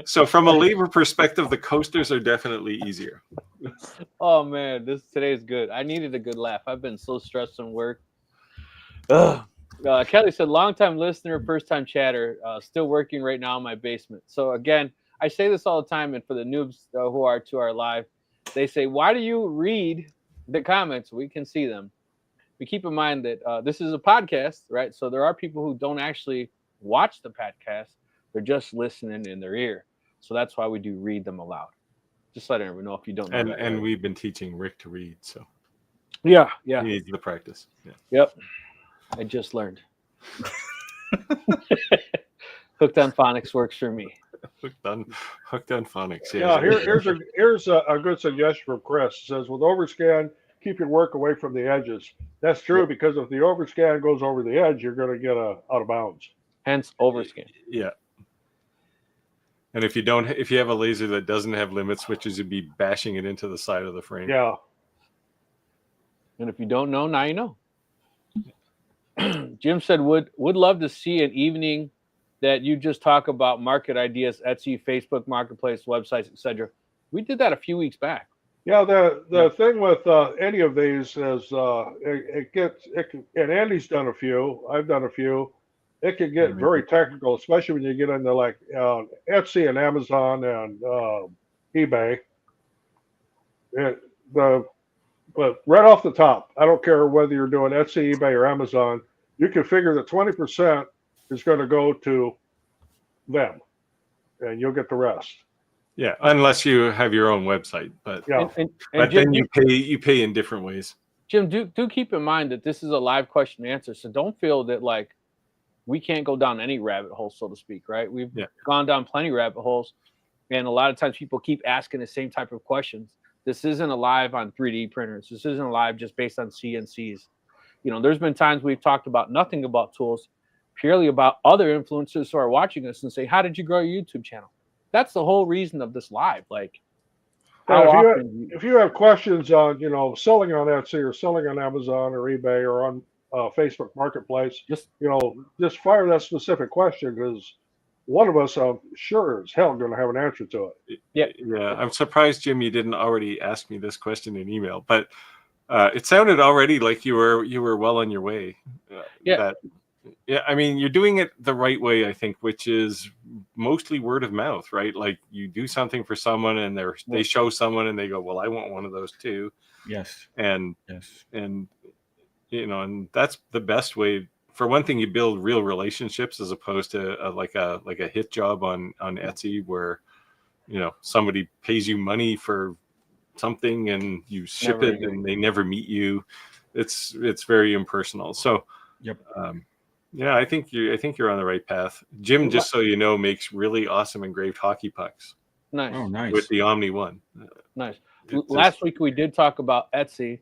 So from a labor perspective, the coasters are definitely easier. Oh man, today's good. I needed a good laugh. I've been so stressed on work. Kelly said, long-time listener, first-time chatter, still working right now in my basement. So again, I say this all the time, and for the noobs who are to our live, they say, why do you read the comments? We can see them. We keep in mind that this is a podcast, right? So there are people who don't actually watch the podcast. They're just listening in their ear. So that's why we do read them aloud. Just letting everyone know if you don't know. And we've been teaching Rick to read, so. Yeah. He needs the practice. Yeah. Yep. I just learned. Hooked on phonics works for me. Hooked on phonics. Yeah. Here's a good suggestion from Chris. It says, with overscan, keep your work away from the edges. That's true, because if the overscan goes over the edge, you're going to get out of bounds. Hence overscan. Yeah. And if you have a laser that doesn't have limit switches, you'd be bashing it into the side of the frame. Yeah. And if you don't know, now you know. Jim said, would love to see an evening that you just talk about market ideas, Etsy, Facebook Marketplace, websites, etc. We did that a few weeks back. Yeah, the thing with any of these is and Andy's done a few, I've done a few. It can get very technical, especially when you get into like Etsy and Amazon and eBay. But right off the top, I don't care whether you're doing Etsy, eBay, or Amazon, you can figure that 20% is going to go to them, and you'll get the rest. Yeah, unless you have your own website, but yeah, but Jim, then you pay in different ways. Jim, do keep in mind that this is a live question and answer, so don't feel that like we can't go down any rabbit hole, so to speak, right? We've gone down plenty of rabbit holes, and a lot of times people keep asking the same type of questions. This isn't a live on 3D printers. This isn't a live just based on CNCs. You know, there's been times we've talked about nothing about tools, purely about other influencers who are watching us and say, how did you grow your YouTube channel? That's the whole reason of this live. Like, if you have questions on, selling on Etsy or selling on Amazon or eBay or on Facebook Marketplace, just fire that specific question, because one of us, I'm sure as hell, going to have an answer to it. Yeah. I'm surprised, Jim, you didn't already ask me this question in email, but it sounded already like you were well on your way. I mean, you're doing it the right way, I think, which is mostly word of mouth, right? Like you do something for someone and they show someone and they go, well, I want one of those too. Yes. And and that's the best way. For one thing, you build real relationships as opposed to like a hit job on Etsy where, somebody pays you money for something and you ship it and they never meet you. It's very impersonal. So, I think you're on the right path. Jim, just so you know, makes really awesome engraved hockey pucks. Nice. Oh, nice. With the Omni One. Nice. Last week we did talk about Etsy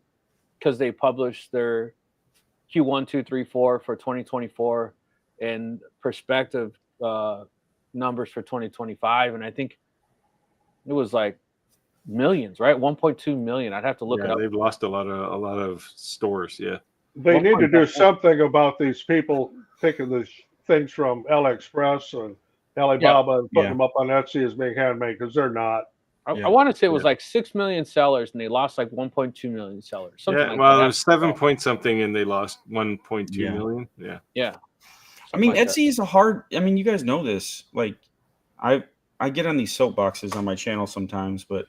because they published their Q1, 2, 3, 4 for 2024 and perspective numbers for 2025, and I think it was like millions, right? 1.2 million. I'd have to look it up. They've lost a lot of stores. Yeah. They need to do something about these people taking the things from AliExpress and Alibaba and putting them up on Etsy as being handmade, because they're not. I want to say it was like 6 million sellers and they lost like 1.2 million sellers. Something like well, that. it was 7 point something and they lost 1.2 million. Yeah. Yeah. I mean, Etsy is you guys know this. Like, I get on these soapboxes on my channel sometimes, but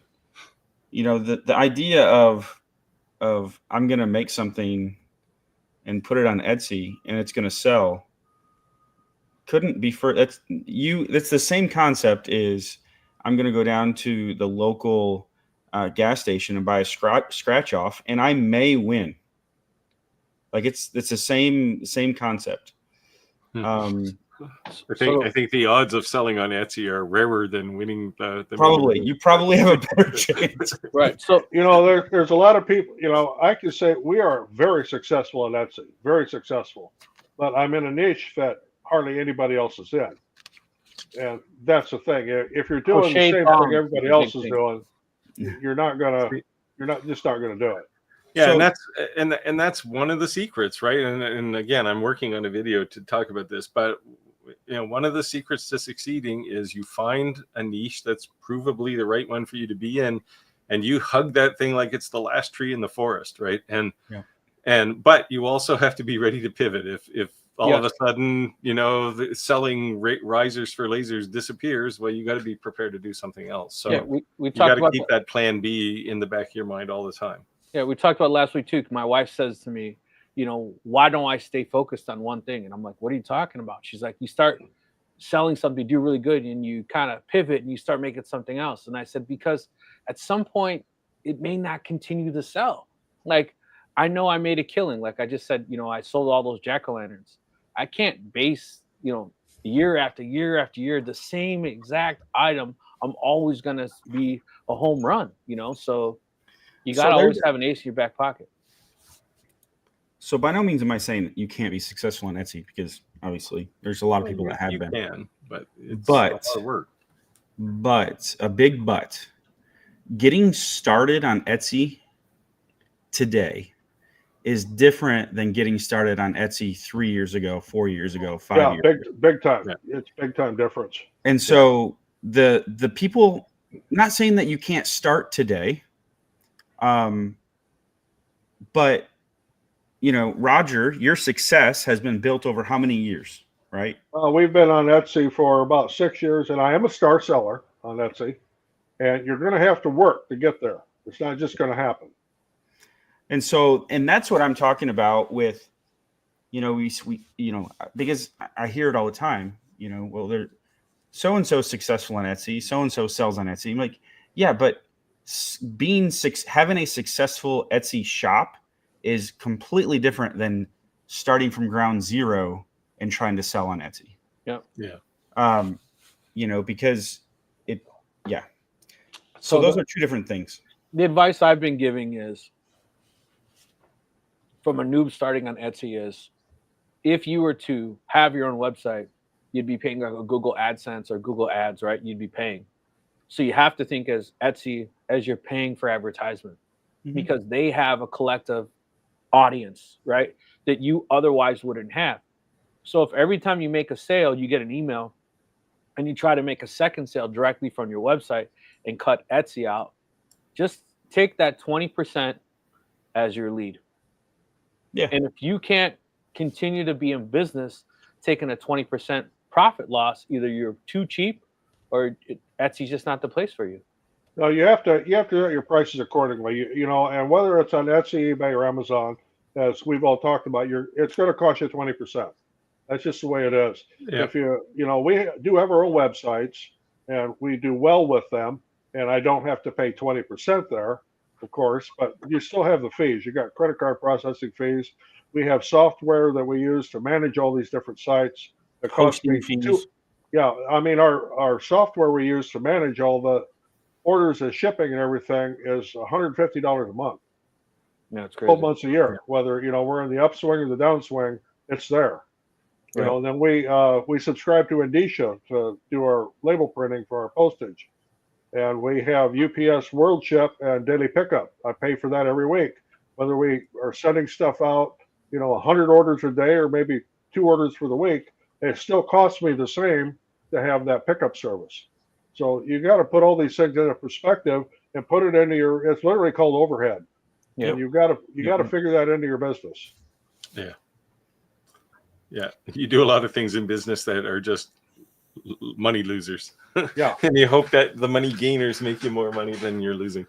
the idea of I'm gonna make something and put it on Etsy and it's gonna sell couldn't be that's the same concept as I'm gonna go down to the local gas station and buy a scratch off and I may win. Like it's the same concept. I think the odds of selling on Etsy are rarer than winning the probably. You probably have a better chance. Right. So there's a lot of people. I can say we are very successful on Etsy, very successful, but I'm in a niche that hardly anybody else is in, and that's the thing. If you're doing the same thing everybody else is doing, you're just not going to do it. Yeah, and that's one of the secrets, right? And again, I'm working on a video to talk about this, but one of the secrets to succeeding is you find a niche that's provably the right one for you to be in, and you hug that thing like it's the last tree in the forest, right? But you also have to be ready to pivot if all of a sudden the selling risers for lasers disappears. Well, you got to be prepared to do something else. So we talked about keep that plan B in the back of your mind all the time. Yeah, we talked about last week too. My wife says to me, why don't I stay focused on one thing? And I'm like, what are you talking about? She's like, you start selling something, do really good, and you kind of pivot and you start making something else. And I said, because at some point it may not continue to sell. Like, I know I made a killing. Like I just said, I sold all those jack-o'-lanterns. I can't base, year after year after year, the same exact item. I'm always going to be a home run, so you got to always have an ace in your back pocket. So by no means am I saying that you can't be successful on Etsy, because obviously there's a lot of people that have been. You can, but it's a lot of work. But a big but. Getting started on Etsy today is different than getting started on Etsy 3 years ago, 4 years ago, 5 years ago. big time. Yeah. It's big time difference. And so the people, not saying that you can't start today, but Roger, your success has been built over how many years, right? We've been on Etsy for about 6 years, and I am a star seller on Etsy. And you're going to have to work to get there. It's not just going to happen. And so, and that's what I'm talking about with, because I hear it all the time, well, they're so-and-so successful on Etsy, so-and-so sells on Etsy. I'm like, yeah, but having a successful Etsy shop is completely different than starting from ground zero and trying to sell on Etsy. Yeah. Because So those are two different things. The advice I've been giving is, from a noob starting on Etsy, is if you were to have your own website, you'd be paying like a Google AdSense or Google Ads, right? You'd be paying. So you have to think as Etsy as you're paying for advertisement, because they have a collective audience, right, that you otherwise wouldn't have. So if every time you make a sale, you get an email and you try to make a second sale directly from your website and cut Etsy out, just take that 20% as your lead. Yeah. And if you can't continue to be in business taking a 20% profit loss, either you're too cheap or Etsy's just not the place for you. No, you have to set your prices accordingly. And whether it's on Etsy, eBay, or Amazon, as we've all talked about, it's going to cost you 20%. That's just the way it is. Yeah. If we do have our own websites and we do well with them, and I don't have to pay 20% there, of course, but you still have the fees. You got credit card processing fees. We have software that we use to manage all these different sites. It costs me fees. our software we use to manage all the orders and shipping and everything is $150 a month. Yeah, it's crazy. 12 months a year. Whether we're in the upswing or the downswing, it's there. And then we subscribe to Indicia to do our label printing for our postage. And we have UPS World Ship and Daily Pickup. I pay for that every week. Whether we are sending stuff out, 100 orders a day or maybe 2 orders for the week, it still costs me the same to have that pickup service. So you got to put all these things into perspective and put it into it's literally called overhead. Yeah. And you got to figure that into your business. Yeah. Yeah. You do a lot of things in business that are just money losers. Yeah. And you hope that the money gainers make you more money than you're losing.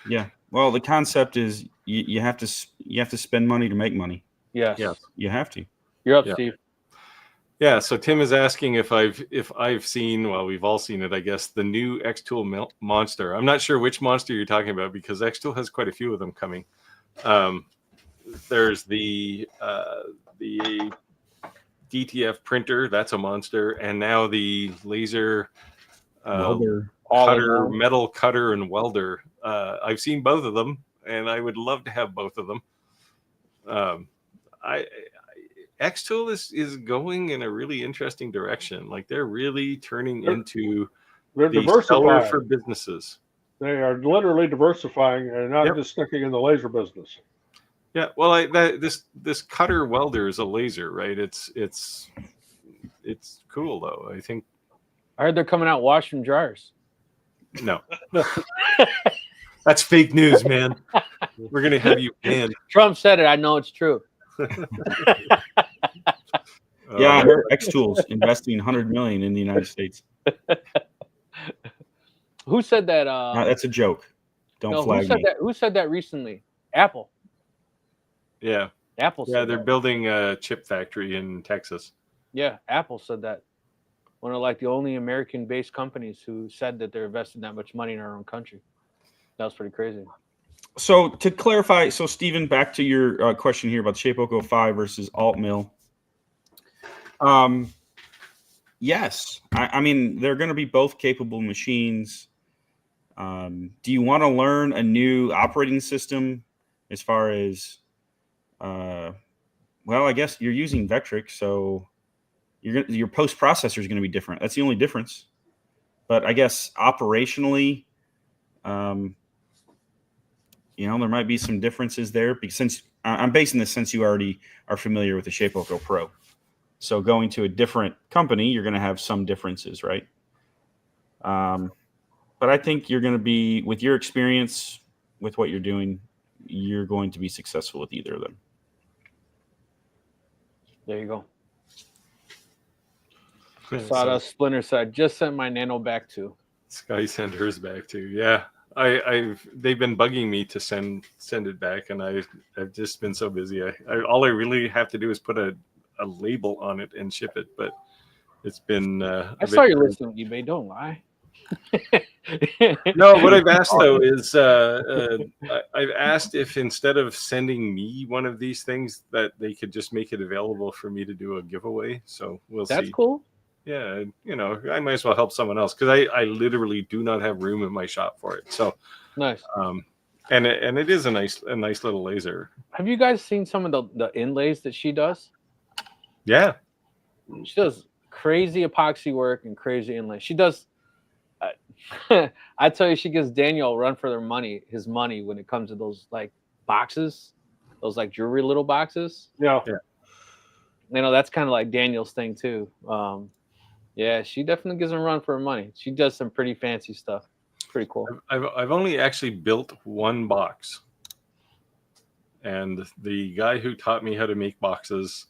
Yeah. Well, the concept is you have to spend money to make money. Yes. Yeah. You have to. You're up, Yeah. Steve. Yeah, so Tim is asking if I've seen, well, we've all seen it, I guess, the new X-Tool monster. I'm not sure which monster you're talking about because X-Tool has quite a few of them coming. There's the DTF printer, that's a monster, and now the laser Welder. cutter, metal cutter, and welder. I've seen both of them, and I would love to have both of them. X-Tool is going in a really interesting direction. Like they're really turning into They're the seller diversifying. for businesses. They are literally diversifying and not just sticking in the laser business. Yeah, well, this cutter welder is a laser, right? It's cool though. I think. I heard they're coming out washing dryers. No, that's fake news, man. We're gonna have you banned. Trump said it. I know it's true. Yeah, I heard X-Tools investing $100 million in the United States. Who said that? No, that's a joke. Don't flag me. Who said that recently? Apple. Yeah. Apple. Yeah, said they're that. building a chip factory in Texas. Yeah, Apple said that. One of the only American-based companies who said that they're investing that much money in our own country. That was pretty crazy. So to clarify, Stephen, back to your question here about Shapeoko 5 versus alt mill. Yes, I mean they're going to be both capable machines. Do you want to learn a new operating system as far as? Well, I guess you're using Vectric, so your post processor is going to be different. That's the only difference. But I guess operationally, there might be some differences there, because since I'm basing this since you already are familiar with the Shapeoko Pro. So going to a different company, you're going to have some differences, right? But I think you're going to be, with your experience with what you're doing, you're going to be successful with either of them. There you go. Yeah, Sawdust Splinter said, just sent my Nano back too. Sky sent hers back too. Yeah. They've been bugging me to send it back, and I've just been so busy. All I really have to do is put a label on it and ship it, but it's been I saw your listing on eBay, don't lie. No, what I've asked though is I've asked if instead of sending me one of these things, that they could just make it available for me to do a giveaway. So we'll see. That's cool. Yeah, I might as well help someone else, because I literally do not have room in my shop for it. So Nice. And it is a nice little laser. Have you guys seen some of the inlays that she does? Yeah. She does crazy epoxy work and crazy inlay. She does. I tell you, she gives Daniel a run for his money when it comes to those like boxes, those like jewelry little boxes. Yeah. That's kind of like Daniel's thing too. Yeah, she definitely gives him a run for her money. She does some pretty fancy stuff. Pretty cool. I've only actually built one box, and the guy who taught me how to make boxes,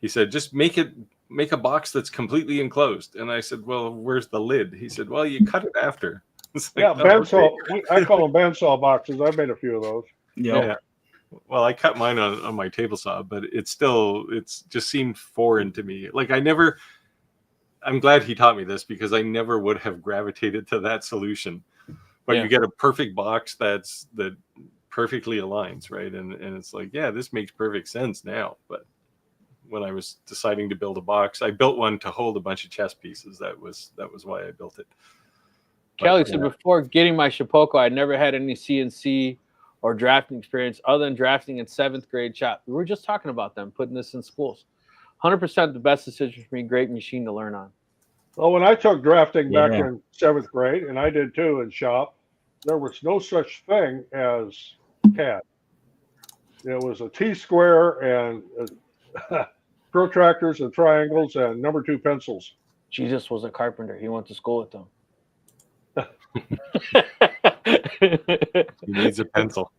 he said, just make a box that's completely enclosed. And I said, well, where's the lid? He said, well, you cut it after. It's like, Yeah, bandsaw. I call them bandsaw boxes. I've made a few of those. Yeah. Well, I cut mine on my table saw, but it's just seemed foreign to me. Like I'm glad he taught me this, because I never would have gravitated to that solution. But you get a perfect box that perfectly aligns, right? And it's like, yeah, this makes perfect sense now. But when I was deciding to build a box, I built one to hold a bunch of chess pieces. That was why I built it. Kelly said, before getting my Shapeoko, I never had any CNC or drafting experience other than drafting in 7th grade shop. We were just talking about them, putting this in schools. 100% the best decision for me. Great machine to learn on. Well, when I took drafting back in 7th grade, and I did too in shop, there was no such thing as CAD. It was a T-square and protractors and triangles and number 2 pencils. Jesus was a carpenter. He went to school with them. He needs a pencil.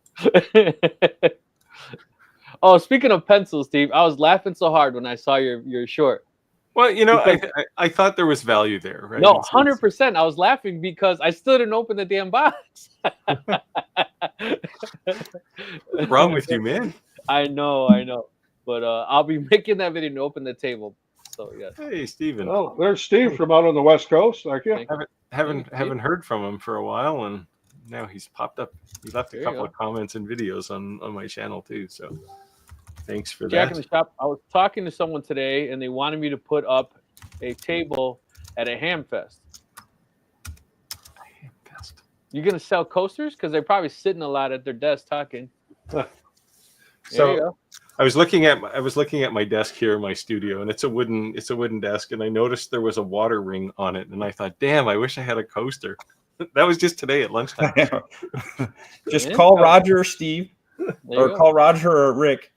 Oh, speaking of pencils, Steve, I was laughing so hard when I saw your short. Well, I thought there was value there, right? No, 100%. I was laughing because I still didn't open the damn box. What's wrong with you, man? I know. But I'll be making that video to open the table. So yeah. Hey, Steven. Oh, there's Steve from out on the West Coast. Thank you. Haven't heard from him for a while, and now he's popped up. He left a couple of comments and videos on my channel too. So thanks for Jack that. in the shop. I was talking to someone today, and they wanted me to put up a table at a ham fest. You gonna sell coasters? Because they're probably sitting a lot at their desk talking. So I was looking at my desk here in my studio, and it's a wooden desk, and I noticed there was a water ring on it, and I thought, damn, I wish I had a coaster. That was just today at lunchtime. Just call Roger or Steve, or call Roger or Rick.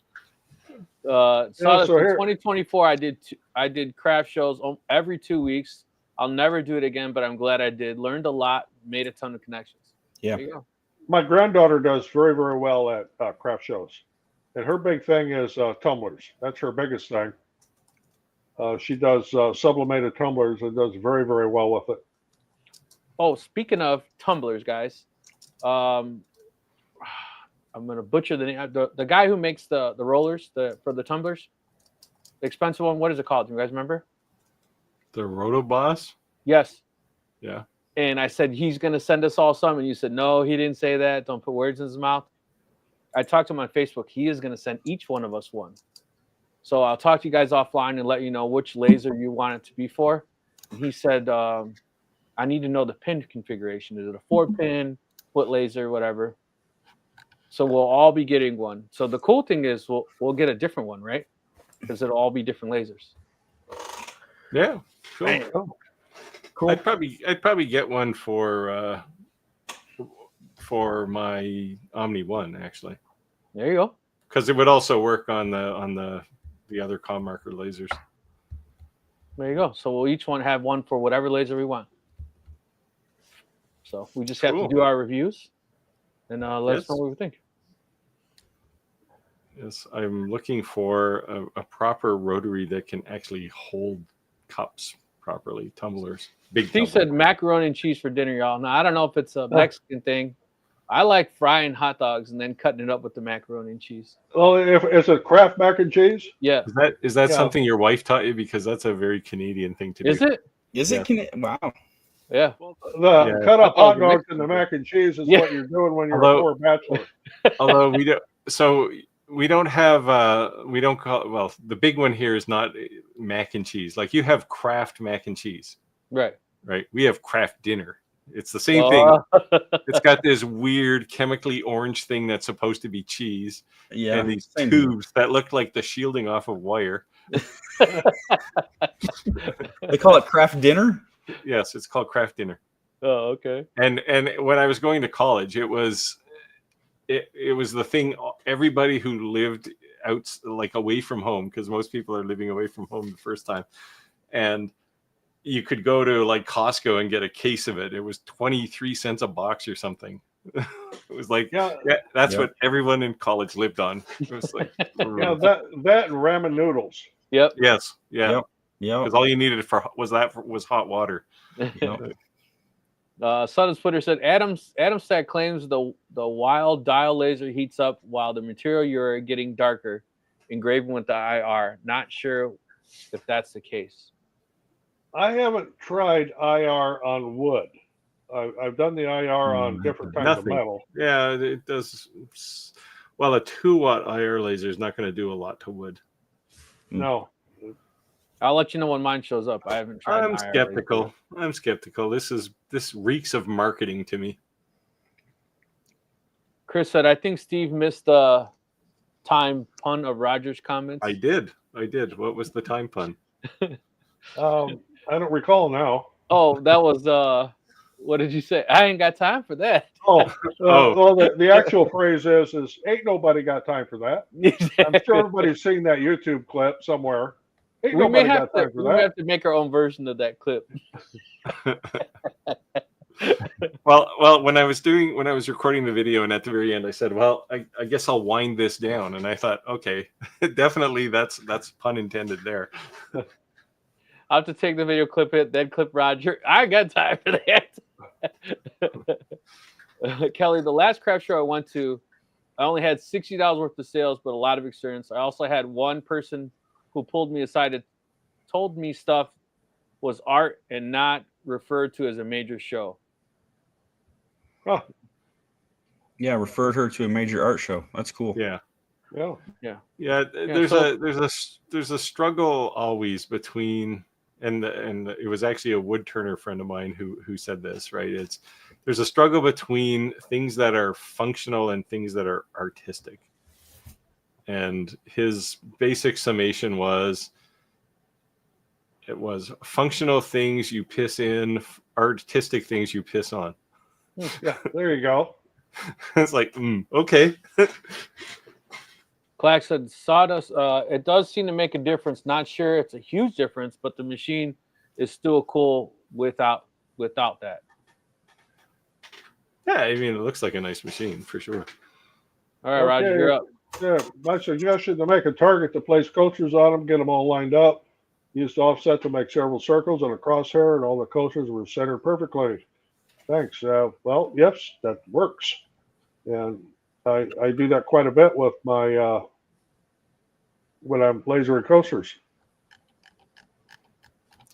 So in 2024, I did craft shows every 2 weeks. I'll never do it again, but I'm glad I did. Learned a lot, made a ton of connections. Yeah. There you go. My granddaughter does very, very well at craft shows. And her big thing is tumblers. That's her biggest thing. She does sublimated tumblers and does very, very well with it. Oh, speaking of tumblers, guys, I'm gonna butcher the name. The guy who makes the rollers for the tumblers, the expensive one. What is it called? Do you guys remember? The Rotoboss? Yes. Yeah. And I said he's gonna send us all some, and you said no, he didn't say that. Don't put words in his mouth. I talked to him on Facebook. He is gonna send each one of us one. So I'll talk to you guys offline and let you know which laser you want it to be for. And he said, I need to know the pin configuration. Is it a 4-pin, foot laser, whatever? So we'll all be getting one. So the cool thing is we'll get a different one, right? Because it'll all be different lasers. Yeah. Cool. Cool. I'd probably get one for my Omni One actually, There you go. because it would also work on the other com marker lasers. There you go. So we'll each one have one for whatever laser we want. So we just have Cool. to do our reviews and let us Yes. know what we think. Yes, I'm looking for a proper rotary that can actually hold cups properly, tumblers, big. Steve said macaroni and cheese for dinner, y'all. Now I don't know if it's a Mexican thing. I like frying hot dogs and then cutting it up with the macaroni and cheese. Well, if it's a Kraft mac and cheese, Yeah. Is that Yeah. something your wife taught you? Because that's a very Canadian thing to do. Is it? Is it? Wow. Yeah. the Yeah. cut up I thought hot it was dogs Mexican and the food. mac and cheese is Yeah. what you're doing when you're Although- a poor bachelor. Although we don't call, well, the big one here is not mac and cheese. Like you have Kraft mac and cheese, Right. right? We have Kraft dinner. It's the same thing. thing. It's got this weird chemically orange thing that's supposed to be cheese, Yeah. and these same here. tubes that look like the shielding off of wire. They call it craft dinner. Yes, it's called Kraft dinner. Oh, okay. And when I was going to college, it was the thing. Everybody who lived out, like away from home, because most people are living away from home the first time, and you could go to like Costco and get a case of it. It was 23 cents a box or something. It was like, Yeah, that's Yeah. what everyone in college lived on. It was like, yeah, that and ramen noodles. Yep. yes, yeah, Yep. Yeah. because all you needed was hot water. Son of Twitter said Adam Stack claims the wild dial laser heats up while the material you're getting darker, engraving with the IR. Not sure if that's the case. I haven't tried IR on wood. I've done the IR on different kinds Nothing. of metal. Yeah, it does. Well, a 2-watt IR laser is not going to do a lot to wood. No. I'll let you know when mine shows up. I haven't tried. I'm an IR skeptical. laser. I'm skeptical. This reeks of marketing to me. Chris said, I think Steve missed the time pun of Roger's comments. I did. What was the time pun? I don't recall now. Oh, that was what did you say? I ain't got time for that. Oh, Oh. well, the actual phrase is ain't nobody got time for that. I'm sure everybody's seen that YouTube clip somewhere. Ain't we may nobody have got to time for we may that. have to make our own version of that clip. Well, when I was recording the video, and at the very end, I said, "Well, I guess I'll wind this down." And I thought, okay, definitely that's pun intended there. I'll have to take the video, clip it, then clip Roger. I ain't got time for that. Kelly, the last craft show I went to, I only had $60 worth of sales, but a lot of experience. I also had one person who pulled me aside and told me stuff was art and not referred to as a major show. Oh, Yeah. Referred her to a major art show. That's cool. Yeah. yeah. There's so- a struggle always between, and it was actually a wood turner friend of mine who said this, right? There's a struggle between things that are functional and things that are artistic. And his basic summation was, it was functional things you piss in, artistic things you piss on. Yeah, there you go. It's like, okay. Clack said sawdust. It does seem to make a difference. Not sure it's a huge difference, but the machine is still cool without that. Yeah, I mean, it looks like a nice machine for sure. All right, Roger, Okay. you're up. Yeah, my suggestion to make a target to place coasters on them, get them all lined up. Use the offset to make several circles and a crosshair, and all the coasters were centered perfectly. Thanks. Well, yes, that works. And I do that quite a bit with my when I'm lasering coasters.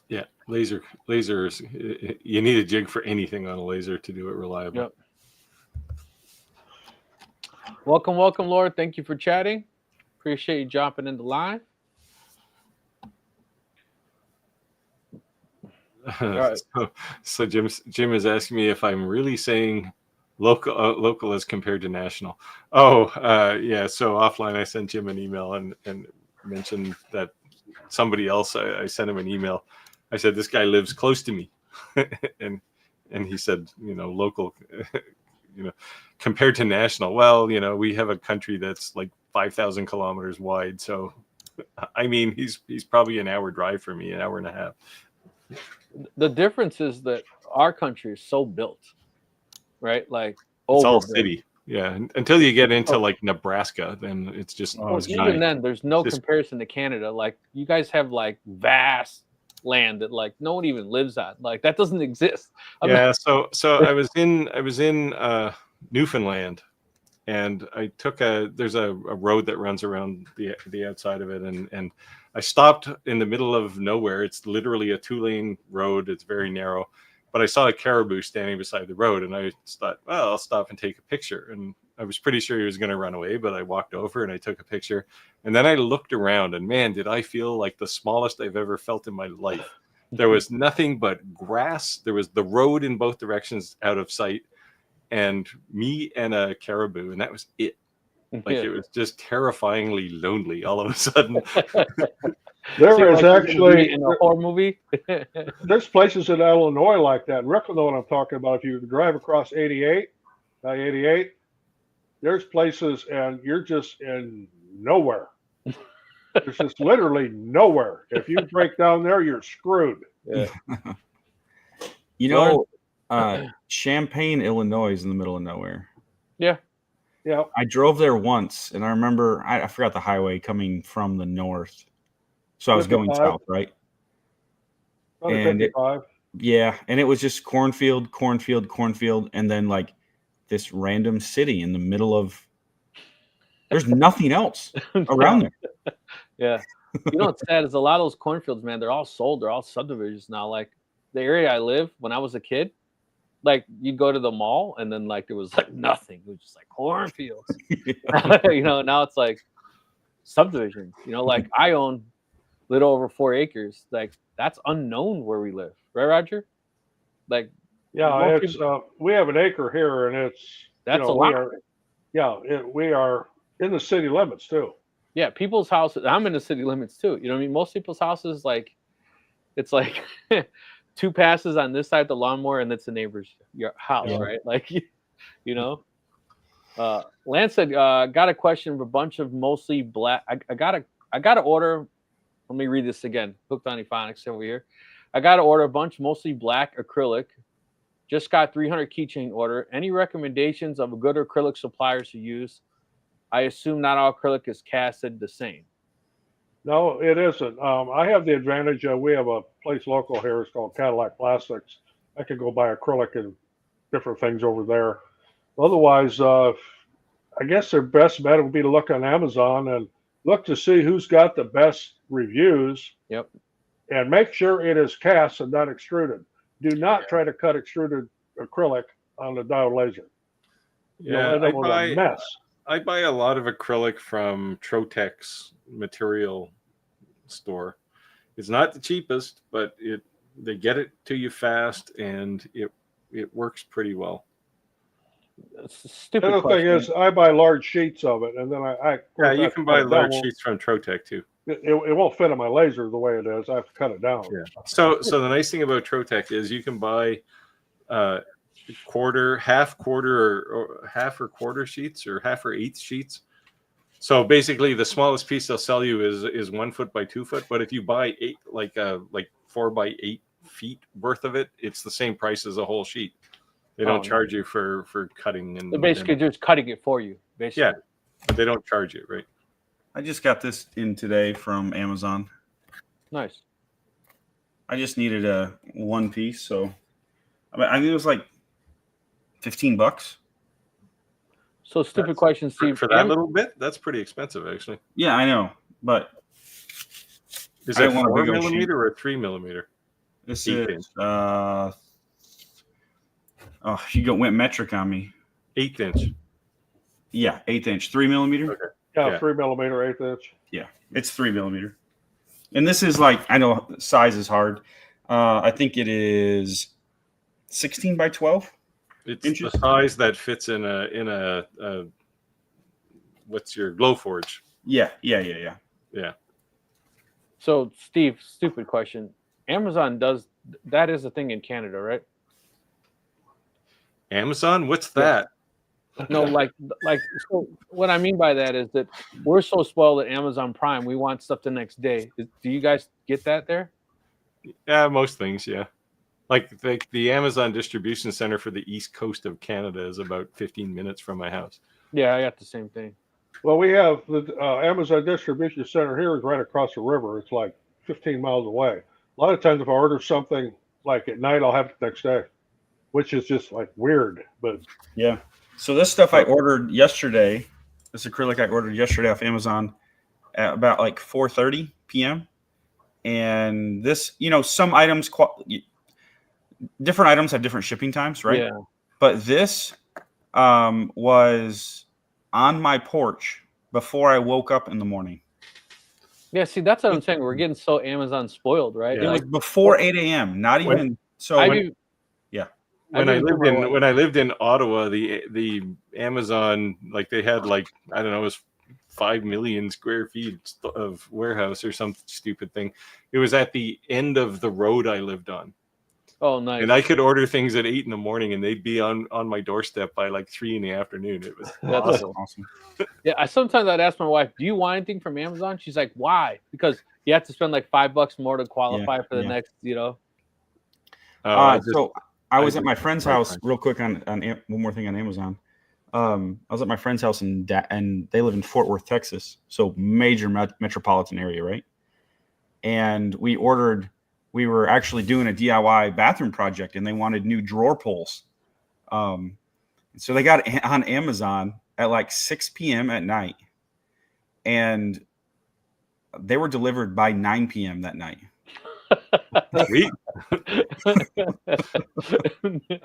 Yeah, lasers. You need a jig for anything on a laser to do it reliably. Yep. Welcome, Lord. Thank you for chatting. Appreciate you jumping in the line. Right. So Jim is asking me if I'm really saying local as compared to national. Yeah. So offline, I sent Jim an email and mentioned that somebody else. I sent him an email. I said, this guy lives close to me. and he said, local, compared to national, well, we have a country that's like 5,000 kilometers wide. So, I mean, he's probably an hour drive for me, an hour and a half. The difference is that our country is so built, right? Like It's all overbuilt. city. Yeah. Until you get into like Nebraska, then it's just, Even then, there's no comparison to Canada. Like you guys have like vast land that like no one even lives on. Like that doesn't exist. So I was in Newfoundland, and I took there's a road that runs around the outside of it, and I stopped in the middle of nowhere. It's literally a 2-lane road. It's very narrow, but I saw a caribou standing beside the road, and I thought, well, I'll stop and take a picture. And I was pretty sure he was going to run away, but I walked over and I took a picture. And then I looked around, and man, did I feel like the smallest I've ever felt in my life. There was nothing but grass. There was the road in both directions out of sight, and me and a caribou, and that was it. Like it was just terrifyingly lonely all of a sudden. There is actually in a horror movie. There's places in Illinois like that. Rick will know what I'm talking about. If you drive across 88, there's places and you're just in nowhere. There's just literally nowhere. If you break down there, you're screwed. Yeah. Champaign, Illinois is in the middle of nowhere. Yeah. Yeah. I drove there once, and I remember I forgot the highway coming from the north. So I was going south, right? And it was just cornfield, and then like this random city in the middle of. There's nothing else around there. Yeah. You know what's sad is a lot of those cornfields, man, they're all sold. They're all subdivisions now. Like the area I live when I was a kid, like you'd go to the mall and then like there was like nothing. It was just like cornfields. Now it's like subdivisions. Like I own a little over 4 acres. Like that's unknown where we live. Right, Roger? Like it's we have an acre here and that's a lot. We are in the city limits too. Yeah, people's houses. I'm in the city limits too. You know what I mean? Most people's houses, like, it's like 2 passes on this side of the lawnmower, and it's the neighbor's house, right? Like, Lance said, got a question of a bunch of mostly black. I got to order. Let me read this again. Hooked on Ephonics over here. I got to order a bunch mostly black acrylic. Just got 300 keychain order. Any recommendations of a good acrylic suppliers to use? I assume not all acrylic is casted the same. No, it isn't. I have the advantage of we have a place local here. It's called Cadillac Plastics. I could go buy acrylic and different things over there. Otherwise, I guess their best bet would be to look on Amazon and look to see who's got the best reviews. Yep. And make sure it is cast and not extruded. Do not try to cut extruded acrylic on the diode laser. Yeah, You'll end up with a mess. I buy a lot of acrylic from Trotex material store. It's not the cheapest, but they get it to you fast, and it works pretty well. That's a stupid The other thing is, I buy large sheets of it, and then you can buy large sheets from Trotex too. It won't fit on my laser the way it is. I have to cut it down. Yeah. So the nice thing about Trotex is you can buy half or quarter sheets or half or eighth sheets. So basically, the smallest piece they'll sell you is 1 foot by 2 foot. But if you buy 4 by 8 feet worth of it, it's the same price as a whole sheet. They don't charge you for cutting. They're basically just cutting it for you. Basically. Yeah, but they don't charge you, right? I just got this in today from Amazon. Nice. I just needed a one piece, so I think it was like $15. So stupid question, Steve. For that little bit, that's pretty expensive, actually. Yeah, I know, but is it 4 millimeter or 3 millimeter? This is you went metric on me. 1/8 inch. Yeah, 1/8 inch, 3 millimeter. Okay. Yeah, 3 millimeter, 1/8 inch. Yeah, it's 3 millimeter. And this is like, I know size is hard. I think it is 16 by 12. It's inches. The size that fits in a what's your Glowforge? Yeah. Yeah. So Steve, stupid question. Amazon does that is a thing in Canada, right? Amazon? What's Yeah. that? No, so what I mean by that is that we're so spoiled at Amazon Prime, we want stuff the next day. Do you guys get that there? Yeah, most things, yeah. Like the Amazon distribution center for the east coast of Canada is about 15 minutes from my house. Yeah, I got the same thing. Well, we have the Amazon distribution center here is right across the river. It's like 15 miles away. A lot of times, if I order something like at night, I'll have it the next day, which is just like weird. But Yeah. So this stuff I ordered yesterday, this acrylic I ordered yesterday off Amazon at about like 4:30 p.m. And this, some items, different items have different shipping times, right? Yeah. But this was on my porch before I woke up in the morning. Yeah, see, that's what I'm saying. We're getting so Amazon spoiled, right? It was before 8 a.m. Not even so. When I lived in Ottawa, the Amazon, like they had like, I don't know, it was 5 million square feet of warehouse or some stupid thing. It was at the end of the road I lived on. Oh, nice. And I could order things at 8 a.m. and they'd be on my doorstep by like 3 p.m. It was awesome. Yeah, sometimes I'd ask my wife, "Do you want anything from Amazon?" She's like, "Why?" Because you have to spend like $5 more to qualify for the next, So I was at my friend's house real quick on one more thing on Amazon. I was at my friend's house and they live in Fort Worth, Texas, so major metropolitan area, right? And we were actually doing a DIY bathroom project, and they wanted new drawer pulls. So they got it on Amazon at like 6 p.m. at night, and they were delivered by 9 p.m. that night. Sweet.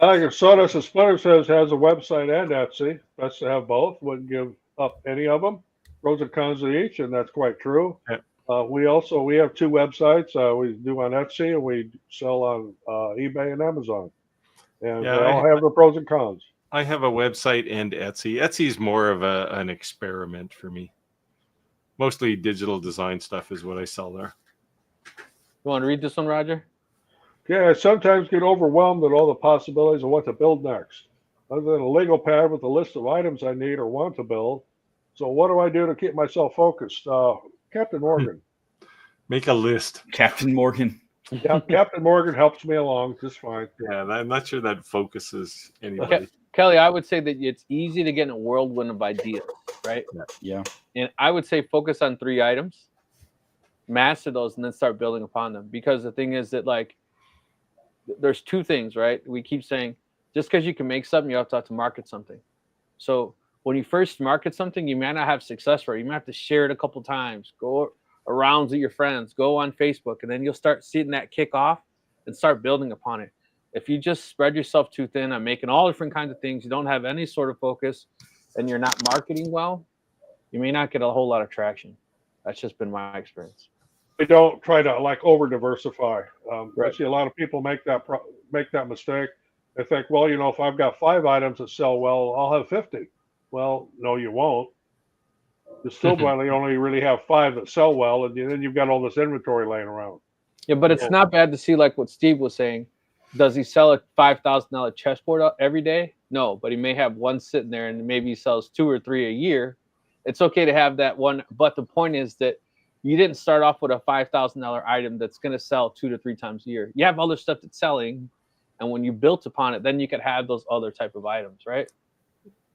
I think Sawdust and Splinter says has a website and Etsy. Best to have both. Wouldn't give up any of them. Pros and cons of each, and that's quite true. Yeah. We have two websites. We do on Etsy and we sell on eBay and Amazon. And they all have the pros and cons. I have a website and Etsy. Etsy is more of an experiment for me. Mostly digital design stuff is what I sell there. You want to read this one, Roger? Yeah, I sometimes get overwhelmed at all the possibilities of what to build next. Other than a Lego pad with a list of items I need or want to build. So what do I do to keep myself focused? Captain Morgan. Make a list. Captain Morgan. Yeah, Captain Morgan helps me along just fine. Yeah, I'm not sure that focuses anybody. Okay. Kelly, I would say that it's easy to get in a whirlwind of ideas, right? Yeah. And I would say focus on 3 items, master those, and then start building upon them. Because the thing is that, like, there's 2 things, right? We keep saying, just because you can make something, you have to market something. So when you first market something, you may not have success for it. You might have to share it a couple times, go around with your friends, go on Facebook, and then you'll start seeing that kick off and start building upon it. If you just spread yourself too thin on making all different kinds of things, you don't have any sort of focus, and you're not marketing well, you may not get a whole lot of traction. That's just been my experience. We don't try to like over diversify. Right. I see a lot of people make that mistake. They think, well, if I've got 5 items that sell well, I'll have 50. Well, no, you won't. You still probably only really have 5 that sell well, and then you've got all this inventory laying around. Yeah, but it's not bad to see, like what Steve was saying. Does he sell a $5,000 chessboard every day? No, but he may have one sitting there, and maybe he sells 2 or 3 a year. It's okay to have that one, but the point is that you didn't start off with a $5,000 item that's going to sell 2 to 3 times a year. You have other stuff that's selling, and when you built upon it, then you could have those other type of items, right?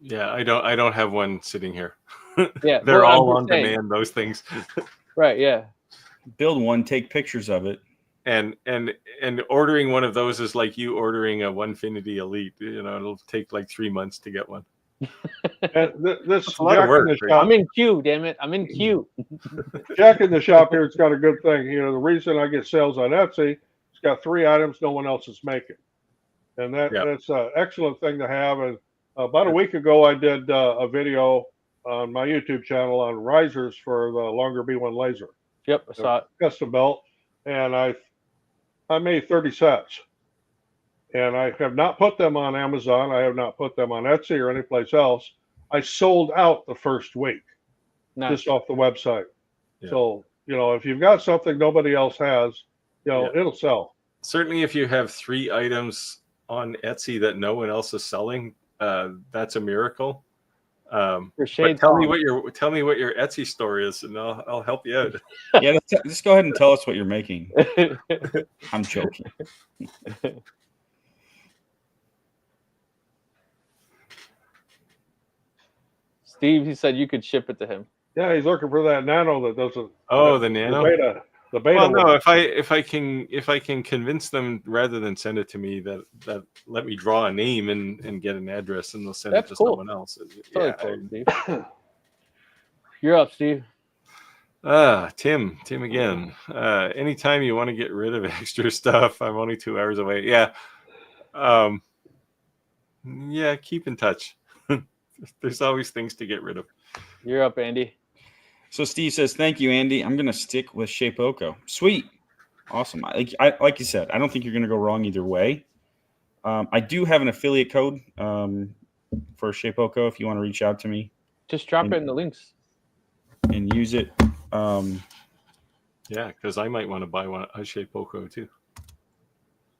Yeah, I don't have one sitting here. Yeah, they're all on demand. Those things. Right. Yeah. Build one, take pictures of it. And ordering one of those is like you ordering a Onefinity Elite. It'll take like 3 months to get one. And this a lot of work. I'm in queue, damn it! I'm in queue. Jack in the shop here, it's got a good thing. The reason I get sales on Etsy, it's got 3 items no one else is making, and that's an excellent thing to have. And about a week ago, I did a video on my YouTube channel on risers for the longer B1 laser. Yep, I saw it. Custom belt, and I made 30 sets. And I have not put them on Amazon. I have not put them on Etsy or anyplace else. I sold out the first week, just off the website. Yeah. So, if you've got something nobody else has, it'll sell. certainly if you have 3 items on Etsy that no one else is selling, that's a miracle. For But Shade tell me Tom. what your Etsy store is, and I'll help you out. Yeah, just go ahead and tell us what you're making. I'm joking. Steve, he said you could ship it to him. Yeah, he's looking for that nano that doesn't. Oh, the Nano. The beta. Well, no, one. if I can convince them rather than send it to me that let me draw a name and get an address and they'll send That's it to cool. someone else. Totally cool, Steve. You're up, Steve. Tim again. Anytime you want to get rid of extra stuff, I'm only 2 hours away. Yeah. Yeah, keep in touch. There's always things to get rid of. You're up, Andy. So Steve says, "Thank you, Andy. I'm going to stick with Shapeoko. Sweet, awesome. Like you said, I don't think you're going to go wrong either way. I do have an affiliate code for Shapeoko if you want to reach out to me. Just drop it in the links and use it. Yeah, because I might want to buy a Shapeoko too.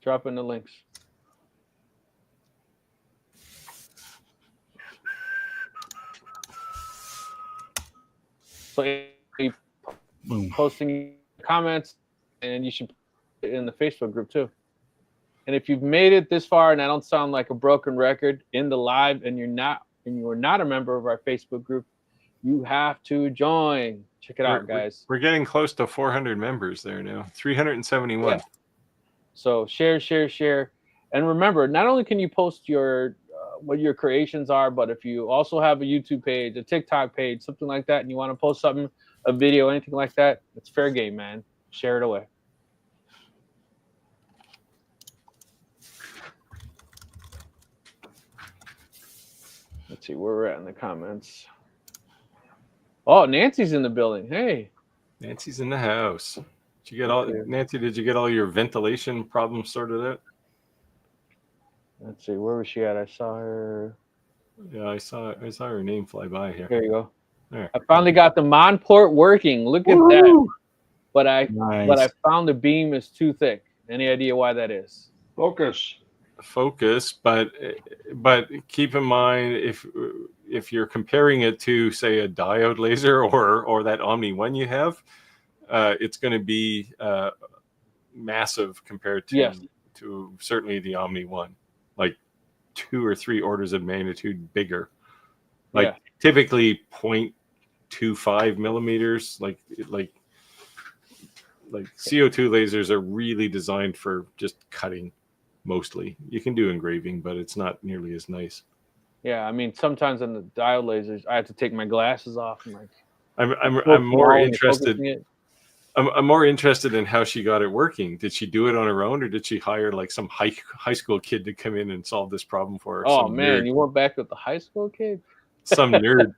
Drop in the links. So you posting comments, and you should put it in the Facebook group too. And if you've made it this far, and I don't sound like a broken record in the live, and you are not a member of our Facebook group, you have to join. Check it out, guys. We're getting close to 400 members there now. 371. Yeah. So share, and remember, not only can you post your what your creations are, but if you also have a YouTube page, a TikTok page, something like that, and you want to post something, a video, anything like that, it's fair game, man. Share it away. Let's see where we're at in the comments. Oh, Nancy's in the building. Hey, Nancy's in the house. Nancy, did you get all your ventilation problems sorted out? Let's see, where was she at? I saw her. Yeah, I saw her name fly by here. There you go. There. I finally got the Monport working. Look at that. But I found the beam is too thick. Any idea why that is? Focus, but keep in mind if you're comparing it to say a diode laser or that Omni 1 you have, it's going to be massive compared to certainly the Omni 1, like 2 or 3 orders of magnitude bigger. Like typically 0.25 millimeters. Like CO2 lasers are really designed for just cutting. Mostly, you can do engraving, but it's not nearly as nice. Yeah, I mean, sometimes in the diode lasers, I have to take my glasses off. And I'm more interested. I'm more interested in how she got it working. Did she do it on her own, or did she hire like some high school kid to come in and solve this problem for her? Oh man, you went back with the high school kid? Some nerd.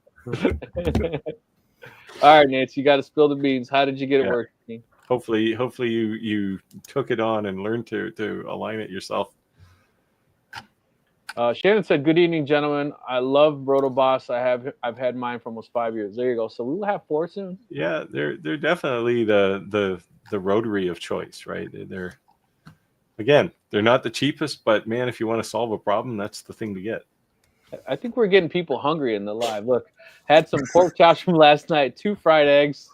All right, Nancy, you got to spill the beans. How did you get it working? Hopefully you took it on and learned to align it yourself. Shannon said, "Good evening, gentlemen. I love Rotoboss. I've had mine for almost 5 years." There you go. So we will have 4 soon. Yeah, they're definitely the rotary of choice, right? They're not the cheapest, but man, if you want to solve a problem, that's the thing to get. I think we're getting people hungry in the live. Look, had some pork chops from last night, 2 fried eggs.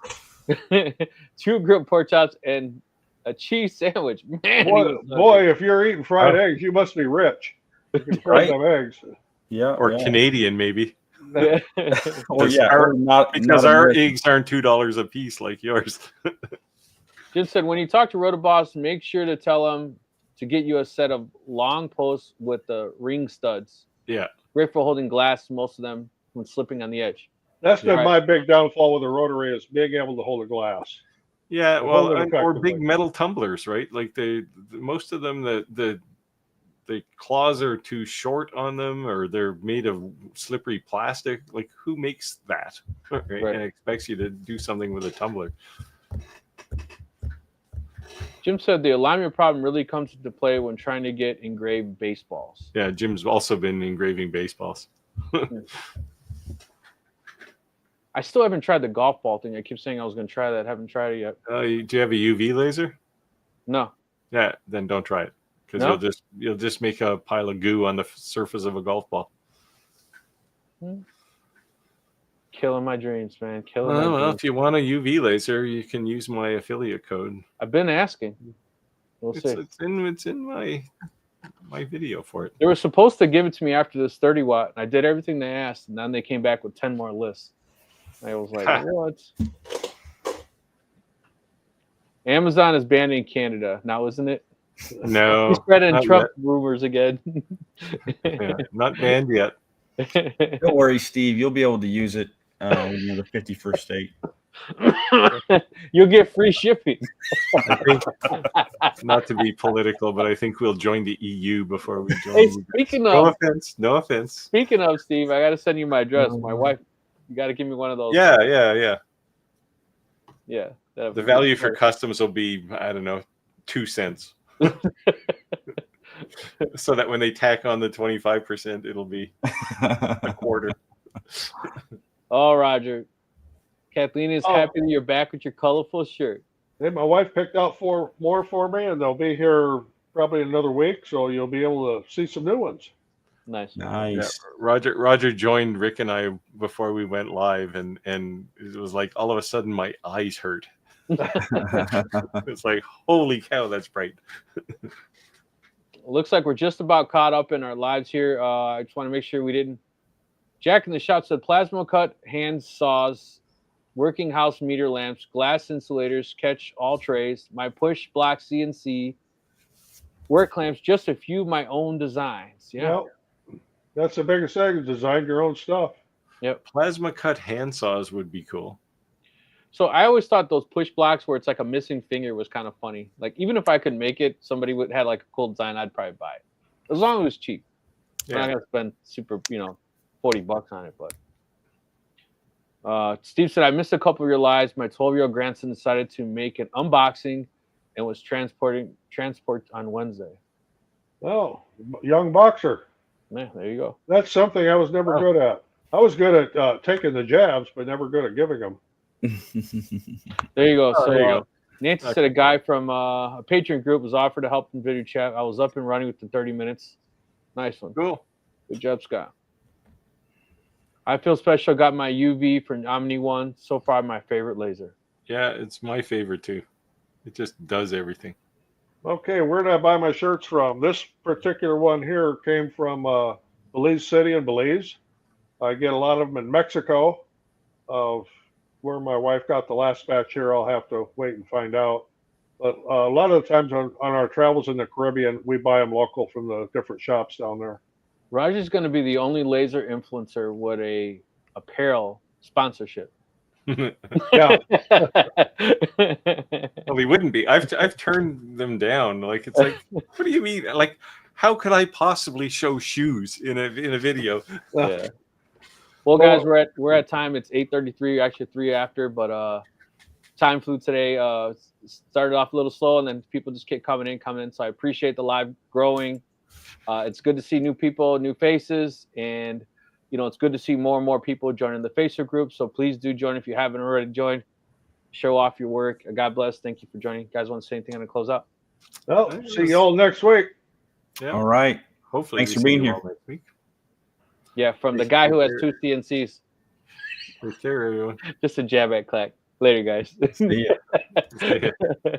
2 grilled pork chops and a cheese sandwich. Man, boy, if you're eating fried eggs, you must be rich. You can fry them eggs. Yeah, or Canadian maybe. Because our eggs aren't $2 a piece like yours. Jim said, when you talk to Rotoboss, make sure to tell them to get you a set of long posts with the ring studs. Yeah, great for holding glass. Most of them when slipping on the edge. That's been my big downfall with the rotary is being able to hold a glass. Yeah, well, or big metal tumblers, right? Like most of them, the claws are too short on them, or they're made of slippery plastic. Like, who makes that? Right? And expects you to do something with a tumbler. Jim said the alignment problem really comes into play when trying to get engraved baseballs. Yeah, Jim's also been engraving baseballs. I still haven't tried the golf ball thing. I keep saying I was going to try that. I haven't tried it yet. Do you have a UV laser? No. Yeah, then don't try it because No? you'll just make a pile of goo on the surface of a golf ball. Killing my dreams, man. Killing my Well, dreams. if you want a UV laser, you can use my affiliate code. I've been asking. We'll see. It's in my video for it. They were supposed to give it to me after this 30 watt, and I did everything they asked, and then they came back with 10 more lists. I was like, what? Amazon is banned in Canada now, isn't it? No, He's spreading not Trump rumors again. Yeah, not banned yet. Don't worry, Steve. You'll be able to use it when you're in the 51st state. You'll get free shipping. I think, not to be political, but I think we'll join the EU before we join. Hey, you guys. speaking No of, offense, no offense. speaking of, Steve, I got to send you my address. My wife, you got to give me one of those. Yeah. Yeah. The value for customs will be, I don't know, 2 cents. So that when they tack on the 25%, it'll be a quarter. Oh, Roger. Kathleen is happy that you're back with your colorful shirt. Hey, my wife picked out 4 more for me, and they'll be here probably another week, so you'll be able to see some new ones. Nice. Yeah, Roger joined Rick and I before we went live, and it was like all of a sudden my eyes hurt. It's like, holy cow, that's bright. Looks like we're just about caught up in our lives here. I just want to make sure we didn't. Jack in the Shop said plasma cut, hand saws, working house meter lamps, glass insulators, catch all trays, my push block CNC, work clamps, just a few of my own designs. Yeah. Yep. That's the biggest thing, is design your own stuff. Yep. Plasma cut hand saws would be cool. So I always thought those push blocks where it's like a missing finger was kind of funny. Like even if I could make it, somebody would had like a cool design, I'd probably buy it. As long as it was cheap. Yeah. I'm not gonna spend super, $40 on it. But Steve said, I missed a couple of your lives. My 12-year-old grandson decided to make an unboxing and was transport on Wednesday. Oh, young boxer. Yeah, there you go. That's something I was never good at. I was good at taking the jabs, but never good at giving them. There you go. Oh, So there you go. Nancy said a guy from a Patreon group was offered to help in video chat. I was up and running within 30 minutes. Nice one. Cool. Good job, Scott. I feel special. Got my UV from Omni One. So far, my favorite laser. Yeah, it's my favorite too. It just does everything. Okay, where did I buy my shirts from? This particular one here came from Belize City in Belize. I get a lot of them in Mexico. Where my wife got the last batch here, I'll have to wait and find out. But a lot of the times on our travels in the Caribbean, we buy them local from the different shops down there. Roger's going to be the only laser influencer with a apparel sponsorship. Yeah. Well, he wouldn't be. I've turned them down. Like, it's like, what do you mean? Like, how could I possibly show shoes in a video? Yeah. Well, guys, we're at time. It's 8:33, actually 3 after, but time flew today. Started off a little slow, and then people just kept coming in. So I appreciate the live growing. It's good to see new people, new faces, and it's good to see more and more people joining the Facebook group. So please do join if you haven't already joined. Show off your work. God bless. Thank you for joining. You guys want to say anything on the close out? Well, see you all next week. Yeah. All right. Hopefully, Thanks for we see being you here. all next week. Yeah, from the guy who has 2 CNCs. Take care, everyone. Just a jab at Clack. Later, guys. See ya. See ya.